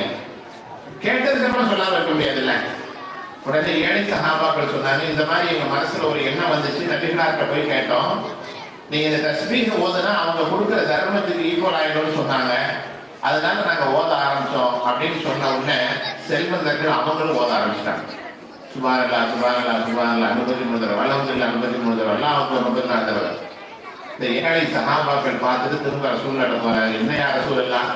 கேட்டதுக்கு அப்புறம் சொல்லாம இருக்க முடியாதுல்ல. உடனே ஏழை சகாபாக்கள் சொன்னாங்க, இந்த மாதிரி எங்க மனசுல ஒரு எண்ணம் வந்துச்சு, நபிகளார்கிட்ட போய் கேட்டோம், நீங்க இந்த தஸ்பீஹ் ஓதுனா அவங்க கொடுக்குற தர்மத்துக்கு ஈக்குவல் ஆயிடும்னு சொன்னாங்க, அதனால நாங்க ஓத ஆரம்பிச்சோம் அப்படின்னு சொன்ன உடனே செல்வந்தர்கள் அவங்களும் ஓத ஆரம்பிச்சிட்டாங்க. சுபானல்லா சுபானல்லா சுபானல்லா 53 தடவை, அல்ஹம்துலில்லாஹ் 53 தடவை, அல்லாஹ் அக்பர் 54 தடவை. இந்த ஏழை சகாபாக்கள் பார்த்துட்டு திரும்ப ரசூலுல்லாஹ் போறாங்க. என்னையா ரசூலுல்லாஹ்,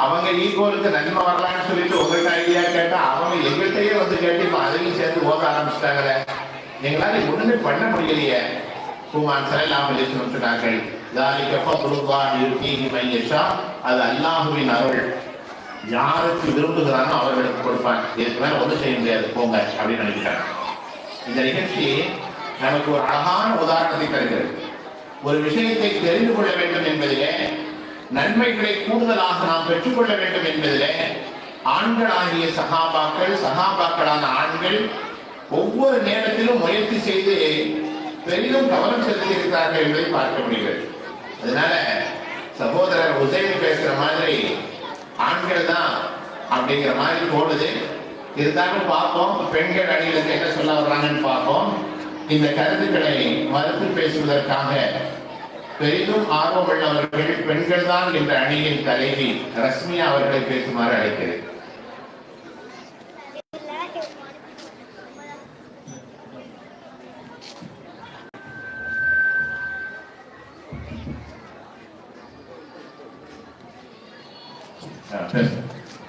அவங்க ஈக்குவலுக்கு நன்மை வரலான்னு சொல்லிட்டு உங்கள்கிட்ட ஐடியா கேட்டா அவங்க எங்கள்கிட்டயே வந்து கேட்டு இப்ப அதையும் சேர்த்து ஓத ஆரம்பிச்சிட்டாங்களே, எங்களால ஒண்ணுமே பண்ண முடியலையே. குமான் ஸல்லல்லாஹு அலைஹி வஸல்லம் சொன்னார்கள், ذَلِكَ فَضْلُ اللَّهِ يُؤْتِيهِ مَن يَشَاءُ, அது அல்லாஹ்வின் அருள், யாருக்கு விரும்புகிறானோ அவர்களுக்கு கொடுப்பான், இதுக்கு மேல ஒன்றும் செய்ய முடியாது போங்க அப்படின்னு நினைக்கிறாங்க. இந்த நிகழ்ச்சி நமக்கு ஒரு அழகான உதாரணத்தை தருகிறது. ஒரு விஷயத்தை தெரிந்து கொள்ள வேண்டும் என்பதிலே, நன்மைகளை கூடுதலாக நாம் பெற்றுக்கொள்ள வேண்டும் என்பதிலே ஆண்களாகிய சகாபாக்கள், சகாபாக்களான ஆண்கள் ஒவ்வொரு நேரத்திலும் முயற்சி செய்து பெரிதும் கவனம் செலுத்தி இருக்கிறார்கள் என்பதை பார்க்க முடிகிறது. அதனால சகோதரர் உசைன் பேசுற மாதிரி ஆண்கள் தான் அப்படிங்கிற மாதிரி போடுது. இருந்தாலும் பார்ப்போம், பெண்கள் அணிகளுக்கு என்ன சொல்ல வர்றாங்கன்னு பார்ப்போம். இந்த கருத்துக்களை மறுத்து பேசுவதற்காக பெரிதும் ஆர்வமுள்ளவர்கள் பெண்கள் தான் என்ற அணியின் தலைவி ரஸ்மியா அவர்களை பேசுமாறு அழைக்கிறேன்.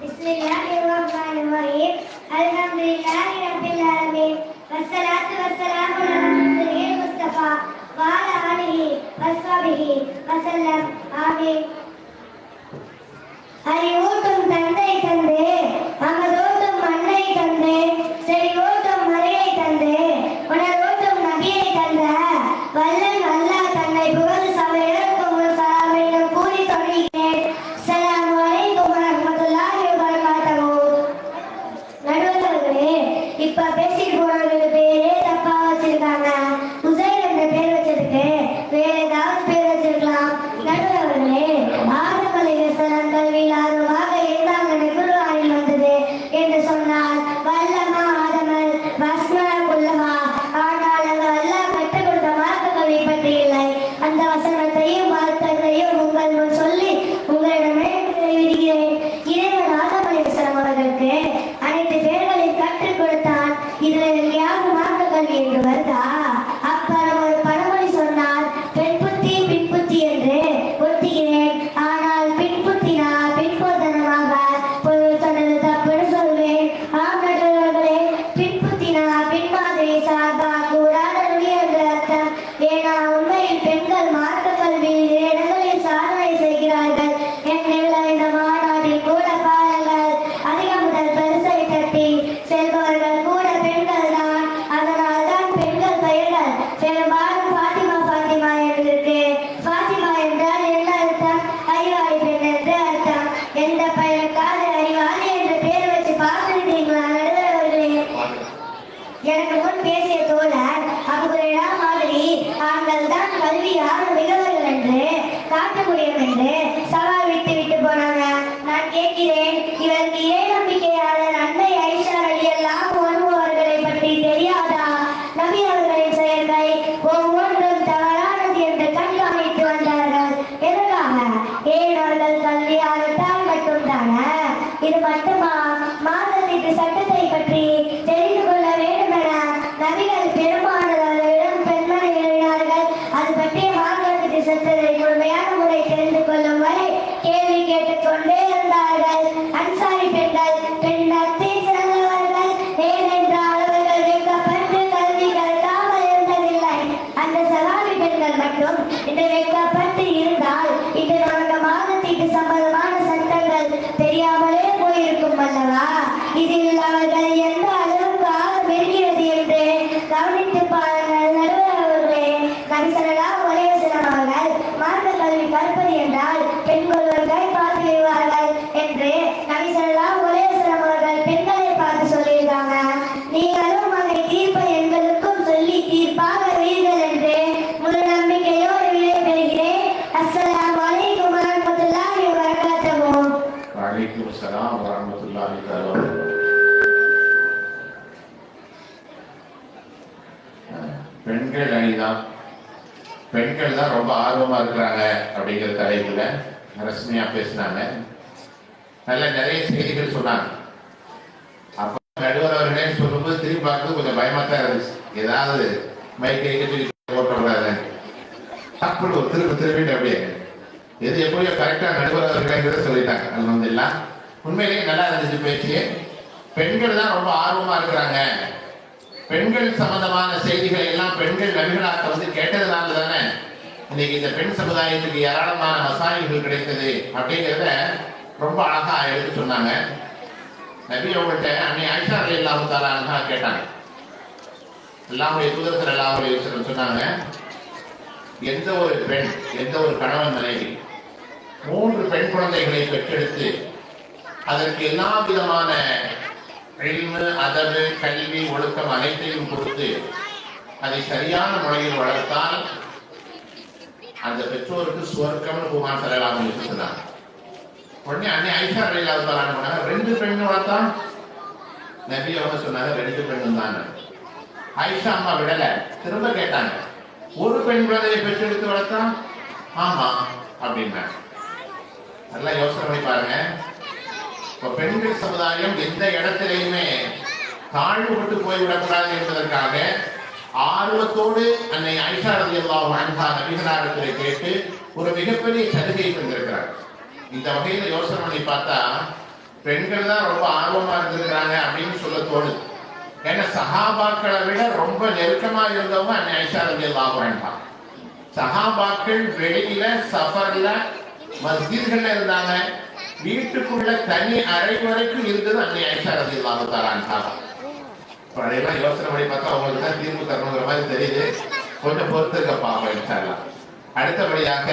Bismillahirrahmanirrahim. Alhamdulillahi rabbil alamin. Wassalatu wassalamu ala rasulil mustafa wa ala alihi washabihi wasallam. Amin. அறிவூட்டும் தந்தை தந்து, அமதோட்டும் மண்ணை தந்து, செடியோட்டும் மலையை தந்து, உணர்வூட்டும் நபியை தந்த வல்லன் அல்லாஹ் தன்னை புகழ் சபையிடக்கும் ஒரு சலாம் என்னும் கூறி தொடங்கினேன். அஸ்ஸலாமு அலைக்கும் வரஹ்மத்துல்லாஹி வபரகாத்துஹு. நடுவர்களே, இப்ப பேசிட்டு போனவங்களுக்கு பேரே தப்பா வச்சிருக்காங்க. உசைன் என்ற பேர் வச்சிருக்கு, வேற ஏதாவது பேர் வச்சிருக்கலாம். நடுவர்களே, ஆதம் அலைஹிஸ்ஸலாம் கல்வியில் ஆர்வமாக இருந்தாங்க குர்ஆனில் வந்தது என்று சொன்னால் வல்லமா ஆதமல் வஸ்மா குல்லமா. ஆனால் அங்கு அல்லாஹ் கற்றுக் கொடுத்த மார்க்க கல்வி பற்றி இல்லை. அந்த வசனத்தையும் வார்த்தைகளையும் உங்கள் முன் சொல்லி உங்களிடமே விடுகிறேன். இறைவன் ஆதம் அலைஹிஸ்ஸலாம் அவர்களுக்கு அனைத்து பேர்களையும் கற்றுக் கொடுத்தான். இதில் எங்கேயாவது மார்க்க கல்வி என்று வருதா? அப்புறம் ஒரு பழமொழி சொன்னால் பெண் புத்தி பின் புத்தி என்று ஒத்துகிறேன். ஆனால் பின் புத்தினா பின்போதனமாக பொருள் சொன்னது தப்புன்னு சொல்வேன். ஆண்களே, பின் புத்தினா பின் மாதிரி சார்பா கூடாத நொடி என்று அர்த்தம். ஏன்னா உண்மையில் பெண்கள் மார்க்க கல்வியில் இடங்களில் சாதனை செய்கிறார்கள். என்னுள்ள இந்த மாநாட்டில் கூட பாருங்கள், அதிக முதல் பரிசை தட்டி செல்பவர்கள் கூட பெண்கள் தான். அதனால் தான் பெண்கள் பெயர்கள் பெரும்பாலும் பாத்திமா பாத்திமா என்றிருக்கு. பாத்திமா என்றால் என்ன அர்த்தம்? அறிவாளி பெண் என்று அர்த்தம். எந்த பெயருக்காவது அறிவாளி என்று பேர் வச்சு பார்த்துருக்கீங்களா நடுவர்களே? எனக்கு முன் பேசிய தோழர் அபுகுரைரா மாதிரி ஆண்கள் தான் கல்வியால் மிகவர்கள் என்று காட்ட முடியும் என்று சவால் விட்டு போனாங்க. நான் கேட்கிறேன், இவருக்கு ஏன் நம்பிக்கையாளர் அன்னை ஐஷா ரலியல்லாஹு அன்ஹா அவர்களை பற்றி தெரியாதா? நபி அவர்களின் செயல்கள் ஒவ்வொன்றும் தவறானது என்று கண்காணித்து வந்தார்கள். எதற்காக? ஏன் அவர்கள் கல்வியாளத்தால் மட்டும்தானே? இது மட்டுமா? மார்க்கத்திற்கு சட்டத்தை பற்றி தெரிந்து கொள்ள வேண்டும் என நபிகள் பெருமானவர்களிடம் பெண்மணி எழுதினார்கள். அது பற்றிய மார்க்கத்திற்கு சட்டத்தை முழுமையான முறை தெரிந்து கொள்ளும் வரை கேள்வி கேட்டுக்கொண்டே இருந்தார்கள். அன்சாரி பெண்கள் பெண்ணத்தை சிறந்தவர்கள். ஏனென்றால் அவர்கள் வைக்கப்பட்டு கல்வி கற்காமல் இருந்ததில்லை. அந்த சலாமி பெண்கள் மட்டும் இன்று வைக்கப்பட்டு இருந்தால் இன்று நமக்கு மாதத்திற்கு சம்பந்தமான சட்டங்கள் தெரியாமலே போயிருக்கும் அல்லவா? இதில் அவர்கள் எந்த அளவுக்கு ஆர்வம் இருக்கிறது என்று கவனித்து பாருங்கள் நடுவர்களே. நபி ஸல்லல்லாஹு அலைஹி வஸல்லம் அவர்கள் மார்க்க கல்வி கற்பது என்றால் பெண்கள் அஸ்ஸலாம் வரஹ்மத்துல்லாஹி தஆலா. பெண்கள் அணிதான், பெண்கள் தான் ரொம்ப ஆர்வமா இருக்கிறாங்க அப்படிங்கிற தலைப்புல ரஸ்மியா பேசினாங்க. நல்ல நிறைய செய்திகள் சொன்னாங்க. அப்ப நடுவர் அவர்களே சொல்லும்போது திரும்பி பார்க்கும்போது கொஞ்சம் பயமா தான் இருந்துச்சு. ஏதாவது மைக்கை போட்டக்கூடாது அப்படி ஒரு திரும்பிட்டு அப்படியே எது எப்படியோ கரெக்டா நடுவர் அவர்களே சொல்லிட்டாங்க. அல்ஹம்துலில்லாஹ். உண்மையிலேயே நல்லா இருந்துச்சு பேச்சு. பெண்கள் தான் ரொம்ப ஆர்வமா இருக்கிறாங்க. பெண்கள் சம்பந்தமான செய்திகளை எல்லாம் பெண்கள் நபிகளாக கேட்டதுனால தானே இன்னைக்கு இந்த பெண் சமுதாயத்துக்கு ஏராளமான மசாயில்கள் கிடைத்தது அப்படிங்கிறத ரொம்ப அழகா எடுத்து சொன்னாங்க. நபி அவங்கள்ட்ட அன்னை ஆயிஷா ரலியல்லாஹு தஆலா அன்ஹா கேட்டாங்க. அல்லாஹ்வுடைய தூதர் ஸல்லல்லாஹு அலைஹி வஸல்லம் சொன்னாங்க, எந்த ஒரு பெண், எந்த ஒரு கணவன் மனைவி 3 பெண் குழந்தைகளை பெற்றெடுத்து அதற்கு எல்லா விதமான இல்மு, அதபு, கல்வி, ஒழுக்கம் அனைத்தையும் கொடுத்து அதை சரியான முறையில் வளர்த்தால் அந்த பெற்றோருக்கு சுவர்க்கம்னு குமார் ஸல்லல்லாஹு அலைஹி வஸல்லம் சொன்னாங்க. உடனே அன்னை ஆயிஷா ரலியல்லாஹு தஆலா சொன்னாங்க, 2 பெண் வளர்த்தா? நபி அவங்க சொன்னாங்க 2 பெண்ணும் தான். ஆயிஷா அம்மா விடல, திரும்ப கேட்டாங்க, 1 பெண் குழந்தையை பெற்றெடுத்து வளர்த்தா? ஆமா அப்படின்னாங்க. நல்லா யோசனை பண்ணி பாருங்க. இப்ப பெண்கள் சமுதாயம் எந்த இடத்திலையுமே தாழ்வுபட்டு போய்விடக்கூடாது என்பதற்காக ஆர்வத்தோடு அன்னை ஆயிஷா ரலியல்லாஹு அன்ஹா நபிகளாரிடத்திலே கேட்டு ஒரு மிகப்பெரிய சலுகை தந்திருக்கிறார். இந்த வகையில யோசனை பண்ணி பார்த்தா பெண்கள் தான் ரொம்ப ஆர்வமா இருந்திருக்கிறாங்க அப்படின்னு சொல்ல தோணுது. ஏன்னா சஹாபாக்களை விட ரொம்ப நெருக்கமா இருந்தவங்க அன்னை ஆயிஷா ரலியல்லாஹு அன்ஹா. சஹாபாக்கள் வெளியில சஃபர்ல மஸ்ஜித்கள்ல இருந்தாங்க, வீட்டுக்குள்ள தனி அறை வரைக்கும் இருந்தது அன்னை ஆயிஷா ரலியல்லாஹு தஆலா அன்ஹா. அதையெல்லாம் யோசனை பண்ணி பார்த்தா அவங்களுக்கு தான் தீர்வு தரணுங்கிற மாதிரி தெரியுது. கொஞ்சம் பொறுத்திருக்க பாப்போம் இன்ஷா அல்லாஹ். அடுத்தபடியாக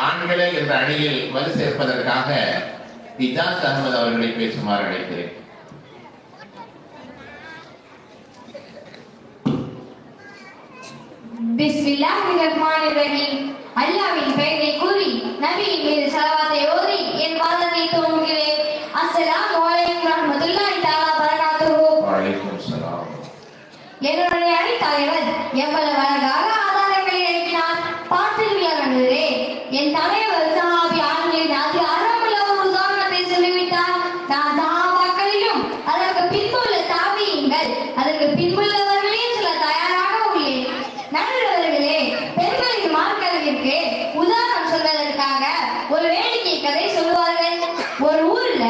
ஆண்களே என்ற அணியில் வலு சேர்ப்பதற்காக இஜாஸ் அஹமது அவர்களை பேசுமாறு அழைக்கிறேன். பிஸ்மில்லாஹிர்ரஹ்மானிர்ரஹீம். அல்லாஹ்வின் பெயரை கூறி நபியின் மீது ஸலவாத்தை ஓதி என் வாதத்தை துவங்குகிறேன். அஸ்ஸலாமு அலைக்கும் வரஹ்மத்துல்லாஹி தஆலா பரகாத்துஹு. வலைக்கும் ஸலாம். என்னுடைய அணித்தலைவர் எவ்வளவு அழகாக ஆதாரங்களை இறக்கினார் பார்த்தீர்களா நண்பரே? என் தலைவர் சஹாபி ஆண்களின் அதி அறமுள்ள ஒரு உதாரணத்தை சொல்லிவிட்டார். நான் சஹாபாக்களிலும் அதற்கு பின்புள்ள தாபியீன்கள் அதற்கு பின்புள்ளவர்களையும் சொல்ல தயாராக உள்ளேன். நண்பர்களே, பெண்களின் மார்க்கறிவிற்கு உதாரணம் சொல்வதற்காக ஒரு வேடிக்கை கதை சொல்லுவார்கள். ஒரு ஊர்ல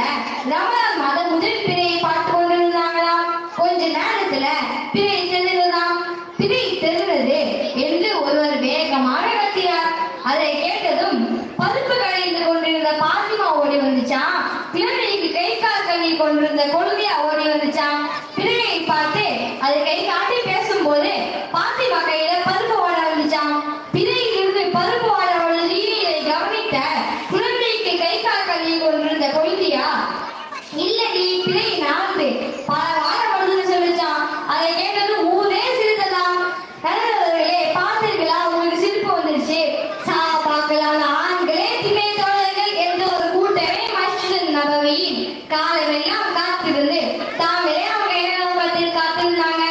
ரமலான் மாதம் முதல் பிறையை பார்த்து கொண்டிருந்தாங்களாம். கொஞ்ச நேரத்துல பிறை தெரிந்ததாம். பிறை தெரிந்தது என்று ஒருவர் வேகமாக கத்தினார். அதை கேட்டதும் பருப்பு கடைந்து கொண்டிருந்த பாத்திமா ஓடி வந்துச்சான். பிள்ளைக்கு கை கால் கழுவி கொண்டிருந்த கொழுந்தியா ஓடி வந்துச்சான். பிறையை பார்த்து அதை கை காட்டி பேசும்போது பாத்திமா கையில பருப்பு ஓட வந்துச்சான். பிறையிலிருந்து பருப்பு ஓட வருது. இதை கவனித்த குழந்தைக்கு கை கால் கழுவி கொண்டிருந்த கொழுந்தியா, இல்லடி பிறை நான்கு பல வாரம் வருதுன்னு சொல்லிச்சான். அதை கேட்டது ஊரே சிரித்ததாம். நண்பர்களே, பார்த்தீர்களா? உங்களுக்கு சிரிப்பு வந்துருச்சு. சஹாபாக்களான ஆண்களே திமே தோழர்கள் என்று ஒரு கூட்டமே மஸ்ஜித் நபவியில் காலமெல்லாம் காத்திருந்து தாங்களே அவங்க என்ன நோக்கத்தில் காத்திருந்தாங்க.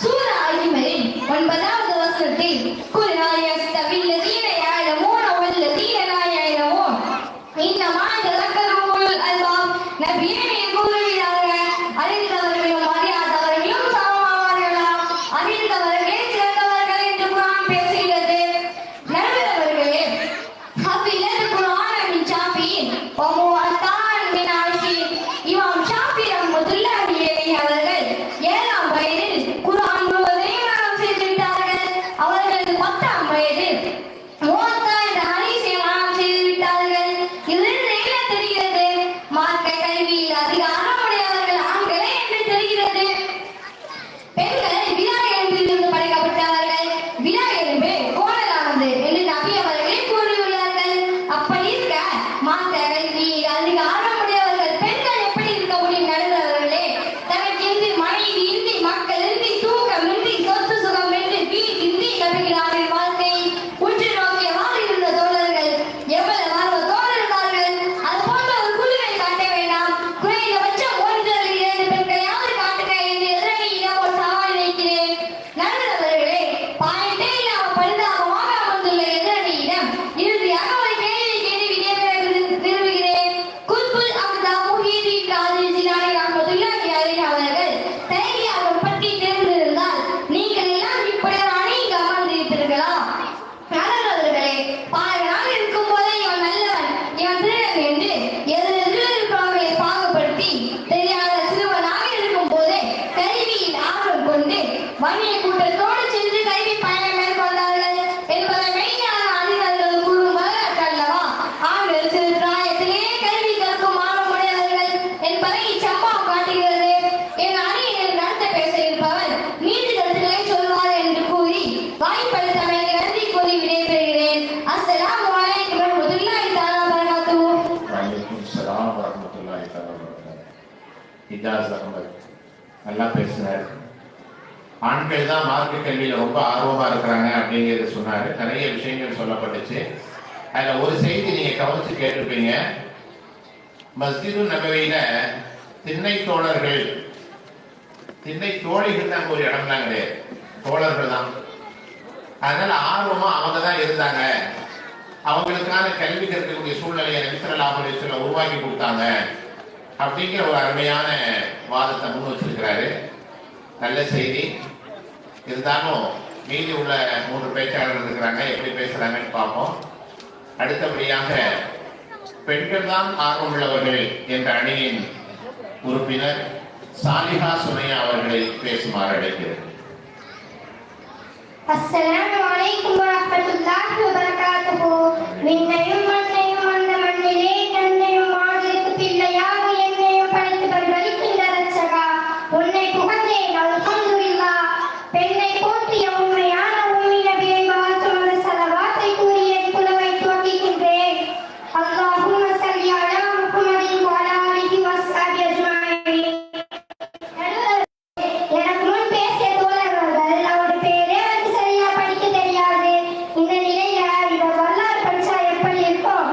சூரா அல்-இம்ரானின் 9வது வசனத்தில் குல் ஹல் யஸ்தவில்லதீன யஅலமூன வல்லதீன லா யஅலமூன் இன்னமா யதக்கரு உலுல் அல்பாப். நபியே கூறுகிறார்கள், அறிந்தவர்களும் அறியாதவர்களும் சமமாவார்களாம். அறிந்தவர்களே சிறந்தவர்கள் என்று குர்ஆன் பேசுகிறது. நண்பர்களே, ஹஃபிலத் குர்ஆன் மின் ஷாஃபியின் வ முஅத்தான் மின் ஆஷின். இமாம் ஷாஃபி ரஹ்மத்துல்லாஹி அலைஹி அவர்கள் 7ஆம் வயதில் குர்ஆன் முழுவதையும் மனனம் செய்துவிட்டார்கள். அவர்கள் 10ஆம் வயதில் முஅத்தா என்ற ஹதீஸை மனனம் செய்துவிட்டார்கள். இதிலிருந்து என்ன தெரிகிறது? மார்க்க கல்வியில் இஜாஸ் அகமது நல்லா பேசினார். ஆண்கள் தான் மார்க்க கல்வியில ரொம்ப ஆர்வமா இருக்கிறாங்க அப்படிங்கிறது சொன்னாரு. நிறைய விஷயங்கள் சொல்லப்பட்டுச்சு. அதுல ஒரு செய்தி நீங்க கவனிச்சு கேட்டிருப்பீங்க. மஸ்ஜிது நபவியில திண்ணை தோழர்கள், திண்ணை தோழிகள் தான் ஒரு இடம்லாம் கிடையாது, தோழர்கள் தான். அதனால ஆர்வமா அவங்க தான் இருந்தாங்க. அவங்களுக்கான கல்வி கற்கக்கூடிய சூழ்நிலையை நபிசல்லாஹு உருவாக்கி கொடுத்தாங்க அப்படிங்கிற ஒரு அருமையான வாதத்தை முன் வச்சிருக்கிறாரு. நல்ல செய்தி. இருந்தாலும் மீதி உள்ள 3 பேச்சாளர்கள் இருக்கிறாங்க, எப்படி பேசுறாங்கன்னு பார்ப்போம். அடுத்தபடியாக பெண்கள் தான் ஆர்வம் உள்ளவர்கள் என்ற அணியின் உறுப்பினர் சாலிஹா சுமையா அவர்களை பேசுமாறு அழைக்கிறேன். அஸ்ஸலாமு அலைக்கும் வரஹ்மத்துல்லாஹி வபரகாத்துஹு. விண்ணையும் மண்ணையும் அந்த மண்ணிலே தன்னையும் மாநிலத்து பிள்ளையாக என்னையும் படைத்து பரிபாலிக்கின்ற ரட்சகா, உன்னை புகழ்ந்தேன் அல்ஹம்துலில்லாஹ். பெண்ணை போற்றிய உண்மையான உம்மி நபியை வாழ்த்தும் அந்த ஸலவாத்தை கூறிய குலவை துவங்குகின்றேன். அல்லாஹும்ம ஸல்லி அலா முஹம்மதின் வ அலா ஆலிஹி வஸ்ஸஹ்பி அஜ்மஈன். எனக்கு முன் பேசிய தோழர்கள் அவருடைய பேரே எனக்கு சரியா படிக்க தெரியாது. இந்த நிலையில இவர் வரலாறு படிச்சா எப்படி இருக்கும்?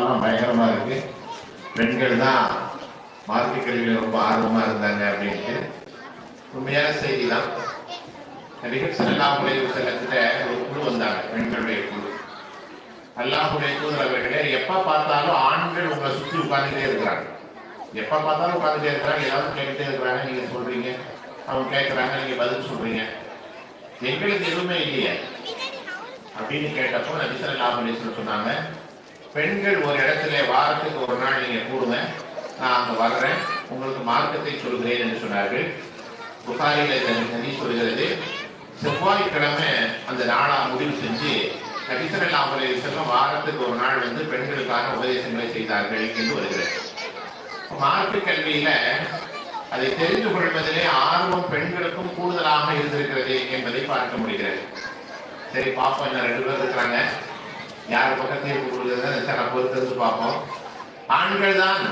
காலம் பயங்கரமா இருக்கு. பெண்கள் தான் மார்க்க கல்வியில் ரொம்ப ஆர்வமா இருந்தாங்க அப்படின்ட்டு உண்மையான செய்தி தான். நபிகள் ஸல்லல்லாஹு அலைஹி வஸல்லம் ஒரு குழு வந்தாங்க, பெண்களுடைய குழு. அல்லாஹ்வுடைய தூதர் அவர்களே, எப்ப பார்த்தாலும் ஆண்கள் உங்களை சுற்றி உட்கார்ந்துட்டே இருக்கிறாங்க, எப்ப பார்த்தாலும் உட்கார்ந்துட்டே இருக்கிறாங்க, ஏதாவது கேட்டுட்டே இருக்கிறாங்க, நீங்க சொல்றீங்க, அவங்க கேட்கறாங்க, நீங்க பதில் சொல்றீங்க, எங்களுக்கு எதுவுமே இல்லையே அப்படின்னு கேட்டப்போ நபி ஸல்லல்லாஹு அலைஹி வஸல்லம் சொன்னாங்க, பெண்கள் ஒரு இடத்துல வாரத்துக்கு ஒரு நாள் நீங்க கூடுங்க, நான் அங்க வர்றேன், உங்களுக்கு மார்க்கத்தை சொல்கிறேன் என்று சொன்னார்கள். புகாரில ஹதீஸ் சொல்கிறது, செவ்வாய்க்கிழமை அந்த நாளா முடிவு செஞ்சு நபி ஸல்லல்லாஹு அலைஹி வஸல்லம் வாரத்துக்கு ஒரு நாள் வந்து பெண்களுக்கான உபதேசங்களை செய்தார்கள் என்று வருகிறது. மார்க்க கல்வியில அதை தெரிந்து கொள்வதிலே ஆர்வம் பெண்களுக்கும் கூடுதலாக இருந்திருக்கிறது என்பதை பார்க்க முடிகிறது. சரி பார்ப்போம், இன்னும் 2 பேர் இருக்கிறாங்க, யார் பக்கம் தீர்ப்பு கொடுக்குறதுன்னு பொறுத்திருந்து பார்ப்போம். ஆண்கள் தான்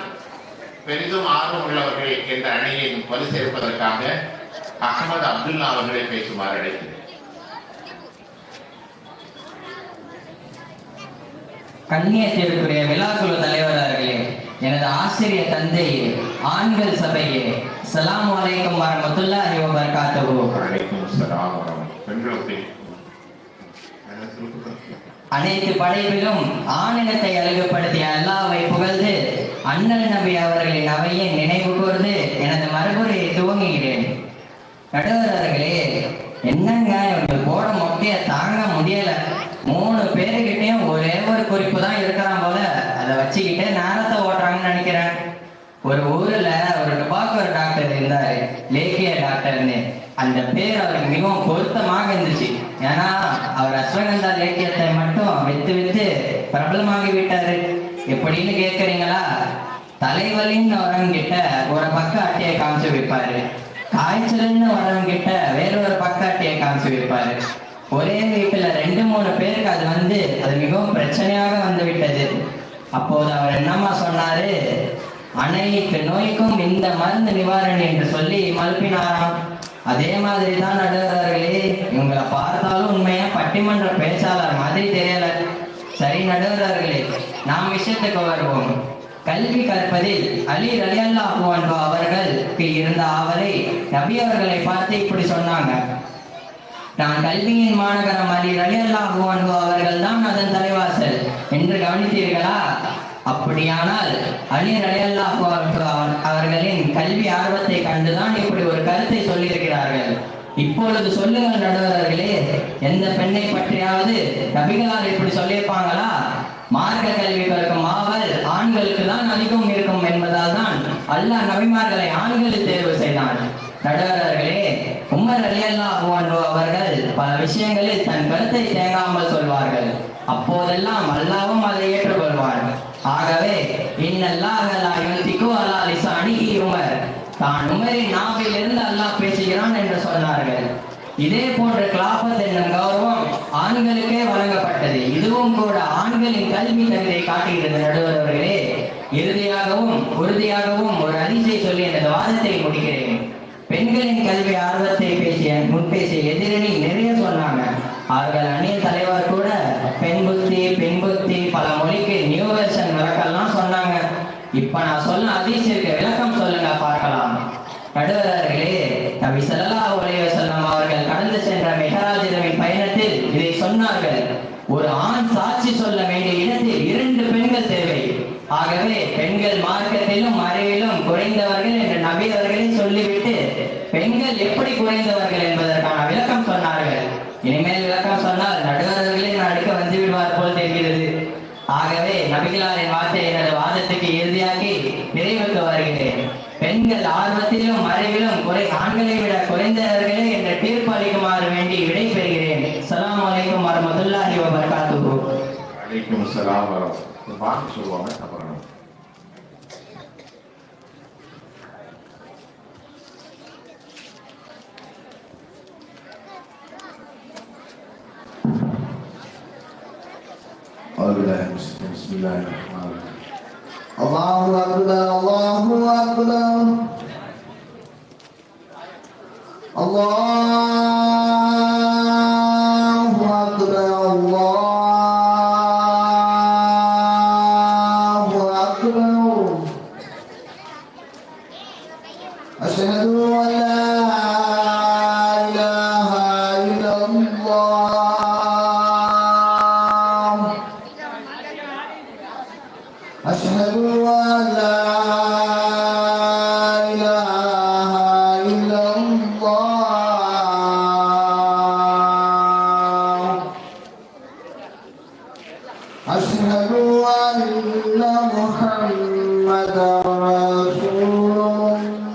பெரிதும் ஆர்வம் உள்ளவர்கள் என்ற அணியை வலு சேர்ப்பதற்காக அஹமது அப்துல்லா அவர்களை பேசுமாறு அழைக்கிறேன். கண்ணியத்திற்குரிய விழாக்குழு தலைவர் அவர்களே, எனது ஆசிரியர் தந்தையே, ஆண்கள் சபையே, ஸலாமு அலைக்கும் வரஹ்மத்துல்லாஹி வ பரகாத்துஹு. வலைக்கும் ஸலாம் பெண்களுக்கு அனைத்து படைப்பிலும் ஆணினத்தை அழகுபடுத்திய அல்லாஹ்வை புகழ்ந்து அண்ணல் நபி அவர்களின் அவையை நினைவு கூர்ந்து எனது மறுபுரையை துவங்குகிறேன். நடுவர் அவர்களே, என்னங்க இவங்க போட மொட்டைய தாங்க முடியல, 3 பேருக்கிட்டையும் ஒரே ஒரு குறிப்பு தான் இருக்கிறான் போல, அதை வச்சுக்கிட்டு நேரத்தை ஓட்டுறாங்கன்னு நினைக்கிறேன். ஒரு ஊர்ல ஒரு டுபாக்கூர் டாக்டர் இருந்தாரு, லேக்கிய டாக்டர்னு. அந்த பேர் அவருக்கு மிகவும் பொருத்தமாக இருந்துச்சு. ஏன்னா அவர் அஸ்வகந்தா லேக்கியத்தை மட்டும் வித்து வித்து பிரபலமாகி விட்டாரு. எப்படின்னு கேட்கறீங்களா? தலைவலின்னு வரவங்கிட்ட ஒரு பக்க அட்டையை காமிச்சு வைப்பாரு, காய்ச்சல்னு வரவங்கிட்ட வேறொரு பக்க அட்டையை காமிச்சு வைப்பாரு. ஒரே வீட்டுல 2-3 பேருக்கு அது மிகவும் பிரச்சனையாக வந்து விட்டது. அப்போது அவர் என்னமா சொன்னாரு, அனைத்து நோய்க்கும் இந்த மருந்து நிவாரணி என்று சொல்லி மழுப்பினாராம். அதே மாதிரி தான் நடுவர்களே, இவங்களை பார்த்தாலும் உண்மையா பட்டிமன்ற பேச்சாளர் மாதிரி தெரியல. சரி நடுவர்களே, நாம் விஷயத்துக்கு வருவோம். கல்வி கற்பதில் அலி ரலியல்லாஹு அன்ஹு அவர்களுக்கு இருந்த ஆவலை நபி அவர்களை பார்த்து இப்படி சொன்னாங்க, நான் கல்வியின் மாநகரம் அலி ரலியல்லாஹு அன்ஹு அவர்கள் தான் அதன் தலைவாசல் என்று கவனித்தீர்களா? அப்படியானால் அலி ரலியல்லாஹு அன்ஹு அவர்களின் கல்வி ஆர்வத்தை கண்டுதான் இப்படி ஒரு கருத்தை சொல்லியிருக்கிறார்கள். இப்பொழுது சொல்லுங்கள் நடுவர்களே, எந்த பெண்ணை பற்றியாவது நபிகளார் இப்படி சொல்லியிருப்பாங்களா? மார்க்க கல்வி கற்கும் ஆவல் ஆண்களுக்கு தான் அதிகம் இருக்கும் என்பதால் தான் அல்லாஹ் நபிமார்களை ஆண்களில் தேர்வு செய்தான். நடுவர்களே, உமர் ரலியல்லாஹு அன்ஹு அவர்கள் பல விஷயங்களில் தன் கருத்தை தேங்காமல் சொல்வார்கள். அப்போதெல்லாம் அல்லாஹ்வும் அதை ஏற்றுக்கொள்வார். ஆகவே இன்னல்லாஹ லா யுன்திகு அலா லிசானிஹி உமர், தான் உமரின் நாவில் இருந்து அல்லாஹ் பேசுகிறான் என்று சொன்னார்கள். இதே போன்ற கிலாபத் என்னும் கௌரவம் ஆண்களுக்கே வழங்கப்பட்டது. இதுவும் கூட ஆண்களின் கல்வி தகுதியை காட்டுகிறது. நடுவர்களே, இறுதியாகவும் உறுதியாகவும் ஒரு ஹதீஸை சொல்லி எனது வாதத்தை முடிக்கிறேன். பெண்களின் கல்வி ஆர்வத்தை முன்பேசிய எதிரணி நிறைய சொன்னாங்க. அவர்கள் அணிய தலைவர் கூட பெண் புத்தி பல மொழிக்கு நியூ வெர்ஷன் விளக்கெல்லாம் சொன்னாங்க. இப்ப நான் சொல்ல ஹதீஸிற்கு விளக்கம் சொல்லுங்க பார்க்கலாம். நடுவர்களே, நபி ஸல்லல்லாஹு அலைஹி வஸல்லம் அவர்கள் கடந்து சென்ற மிஹராஜ் இரவின் பயணத்தில் இதை சொன்னார்கள், ஒரு ஆண் சாட்சி சொல்ல வேண்டிய இடத்தில் 2 பெண்கள் தேவை. ஆகவே பெண்கள் மார்க்கத்திலும் அறிவிலும் குறைந்தவர்கள் என்று நபி அவர்களே சொல்லிவிட்டு பெண்கள் எப்படி குறைந்தவர்கள் என்பதற்கான விளக்கம் சொன்னார்கள். இனிமேல் விளக்கம் சொன்னால் நடுவர்களே நடுக்க வந்து விடுவார் போல் தெரிகிறது. ஆகவே நபிகளாரின் வார்த்தை எனது வாதத்துக்கு இறுதியாகி நிறைவுக்கு வருகிறேன். பெண்கள் ஆர்வத்திலும் அறிவிலும் ஆண்களை விட குறைந்தவர்களே என்ற தீர்ப்பு அளிக்குமாறு வேண்டி விடை பெறுகிறேன். ஸலாமு அலைக்கும் வரஹ்மத்துல்லாஹி வ பரகாத்துஹு. வலைக்கும் ஸலாம் வரஹ்மத்துல்லாஹி சொல்லுவாங்க. அப்புறம் Bismillahirrahmanirrahim. Allahu Akbar, Allahu Akbar, Allahu Akbar, Allahu أشهد أن لا إله إلا الله أشهد أن محمدا رسول الله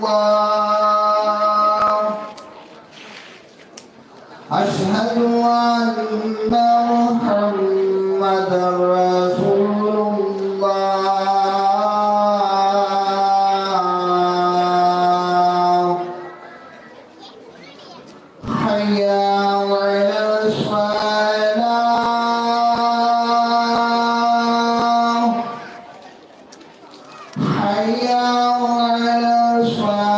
أشهد أن محمدا رسول الله حي على الصلاة حي على الصلاة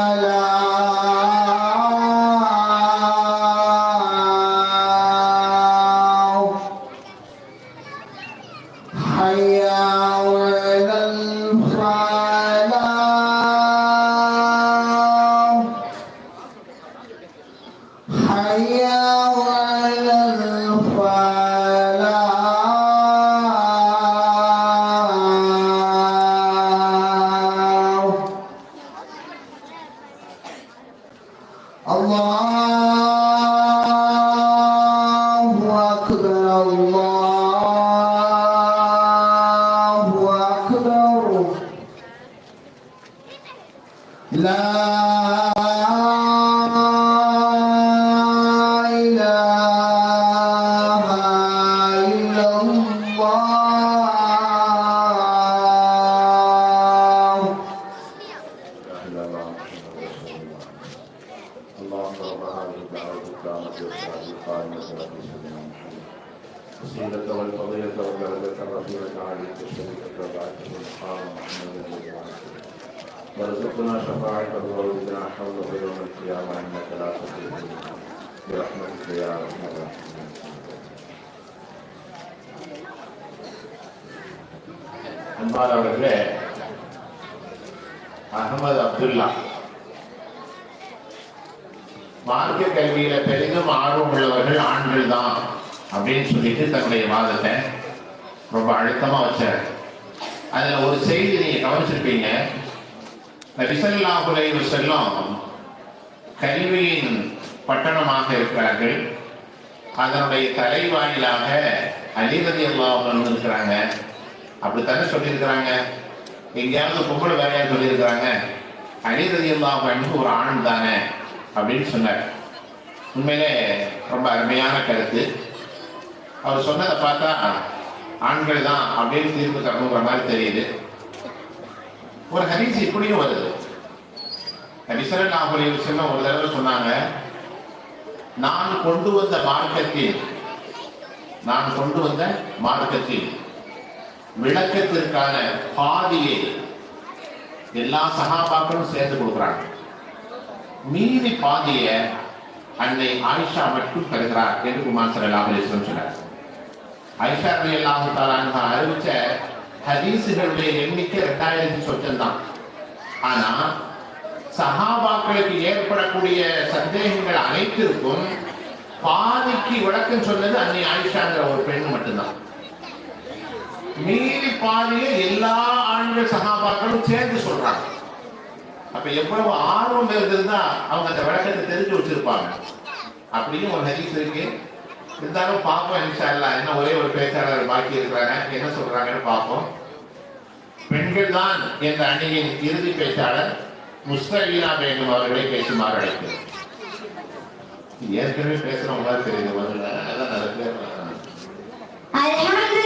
حي على الفلاح حي على الفلاح الله أكبر الله أكبر لا إله إلا الله اللهم رب هذه الدعوة التامة والصلاة القائمة وسيلة والفضيلة والدرجة الرفيعة عليك الشريفة وبعثه المقام محمد وارزقنا شفاعته وزدنا حوله يوم القيامة إنك لا تخلف برحمتك يا أرحم الراحمين. அன்பானவர்களே, அகமது அப்துல்லா மார்க்க கல்வியில பெரிதும் ஆர்வம் உள்ளவர்கள் ஆண்கள் தான் அப்படின்னு சொல்லிட்டு தன்னுடைய வாதத்தை ரொம்ப அழுத்தமா வச்சார். அதுல ஒரு செய்தி நீங்க கவனிச்சிருப்பீங்க. நபி ஸல்லல்லாஹு அலைஹி வஸல்லம் கல்வியின் பட்டணமாக இருக்கிறார்கள். அதனுடைய தலைவாயிலாக அலி ரலியல்லாஹு அன்ஹு இருக்கிறாங்க. அப்படித்தானே சொல்லியிருக்கிறாங்க. எங்கேயாவது பொம்பளை வேறையா சொல்லியிருக்கிறாங்க. அலி ரலியல்லாஹு அன்ஹு ஒரு ஆண் தானே அப்படின்னு சொன்னார். உண்மையிலே ரொம்ப அருமையான கருத்து. அவர் சொன்னதை பார்த்தா ஆண்கள் தான் அப்படின்னு தீர்ப்பு தரணுங்கிற மாதிரி தெரியுது. ஒரு ஹதீஸ் இப்படியும் வருது. நபி ஸல்லல்லாஹு அலைஹி வஸல்லம் ஒரு தடவை சொன்னாங்க, நான் கொண்டு வந்த மார்க்கத்தில் விளக்கத்திற்கான பாதியை எல்லா சஹாபாக்களும் சேர்ந்து கொடுக்குறாங்க. மீதி பாதிய அன்னை ஆயிஷா மட்டும் தருகிறார் என்று குமார் ஸல்லல்லாஹு அலைஹி வஸல்லம் சொன்னார். ஆயிஷா ரலியல்லாஹு தஆலா அன்ஹா அறிவிச்ச ஹதீஸுகளுடைய எண்ணிக்கை 2000 சொச்சம் தான். ஆனா சஹாபாக்களுக்கு ஏற்படக்கூடிய சந்தேகங்கள் அனைத்திற்கும் பாதிக்கு விளக்கம் சொன்னது அன்னை ஆயிஷாங்கிற ஒரு பெண் மட்டும்தான். மீதி பாதியை எல்லா ஆண்கள் சஹாபாக்களும் சேர்ந்து சொல்றாங்க. அப்ப எவ்வளவு ஆர்வம் இருந்ததுன்னா அவங்க அந்த விளக்கத்தை தெரிஞ்சு வச்சிருப்பாங்க. அப்படியும் ஒரு ஹதீஸ் இருக்கு. இருந்தாலும் பார்ப்போம் இன்ஷா அல்லாஹ். என்ன ஒரே ஒரு பேச்சாளர் பாக்கி இருக்கிறாங்க, என்ன சொல்றாங்கன்னு பார்ப்போம். பெண்கள் தான் என்ற அணியின் இறுதி பேச்சாளர் முஸ்தகீனா பேகம் அவர்களை பேசுமாறு அழைக்கிறேன். ஏற்கனவே பேசுறவங்க மாதிரி தெரியுது. முதல்ல அதான் நிறைய பேர் நடுவர்களே,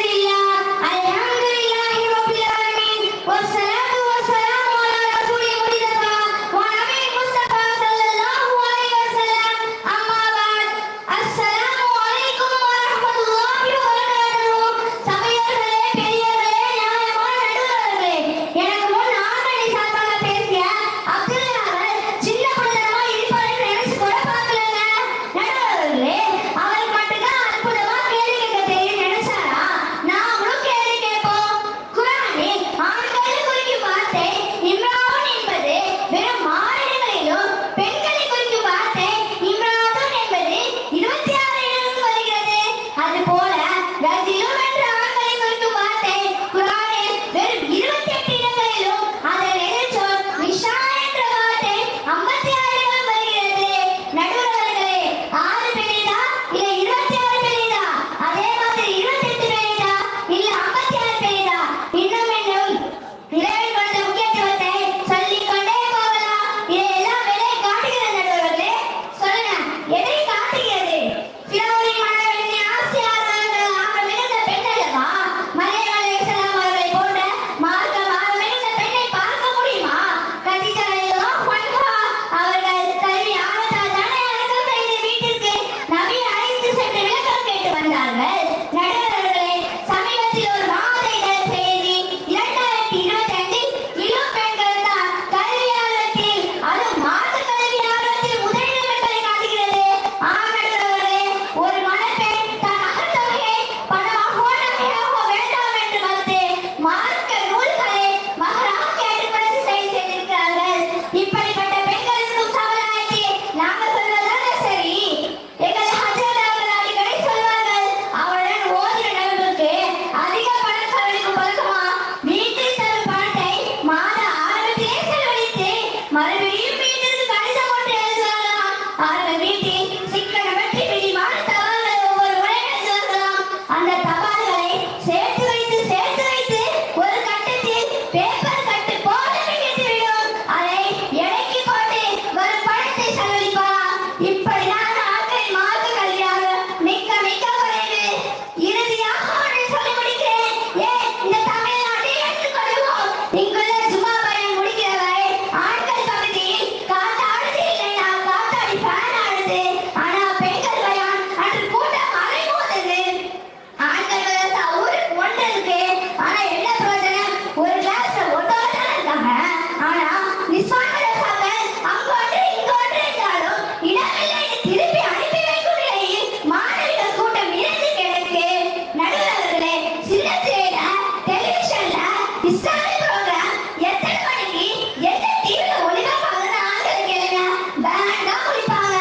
இஸ்லாமிய ப்ரோக்ராம் எத்தனை மணிக்கு எந்த டிவில ஒளிபரப்பாகுதுன்னு ஆண்களை கேளுங்க. பேண்டா குளிப்பாங்க.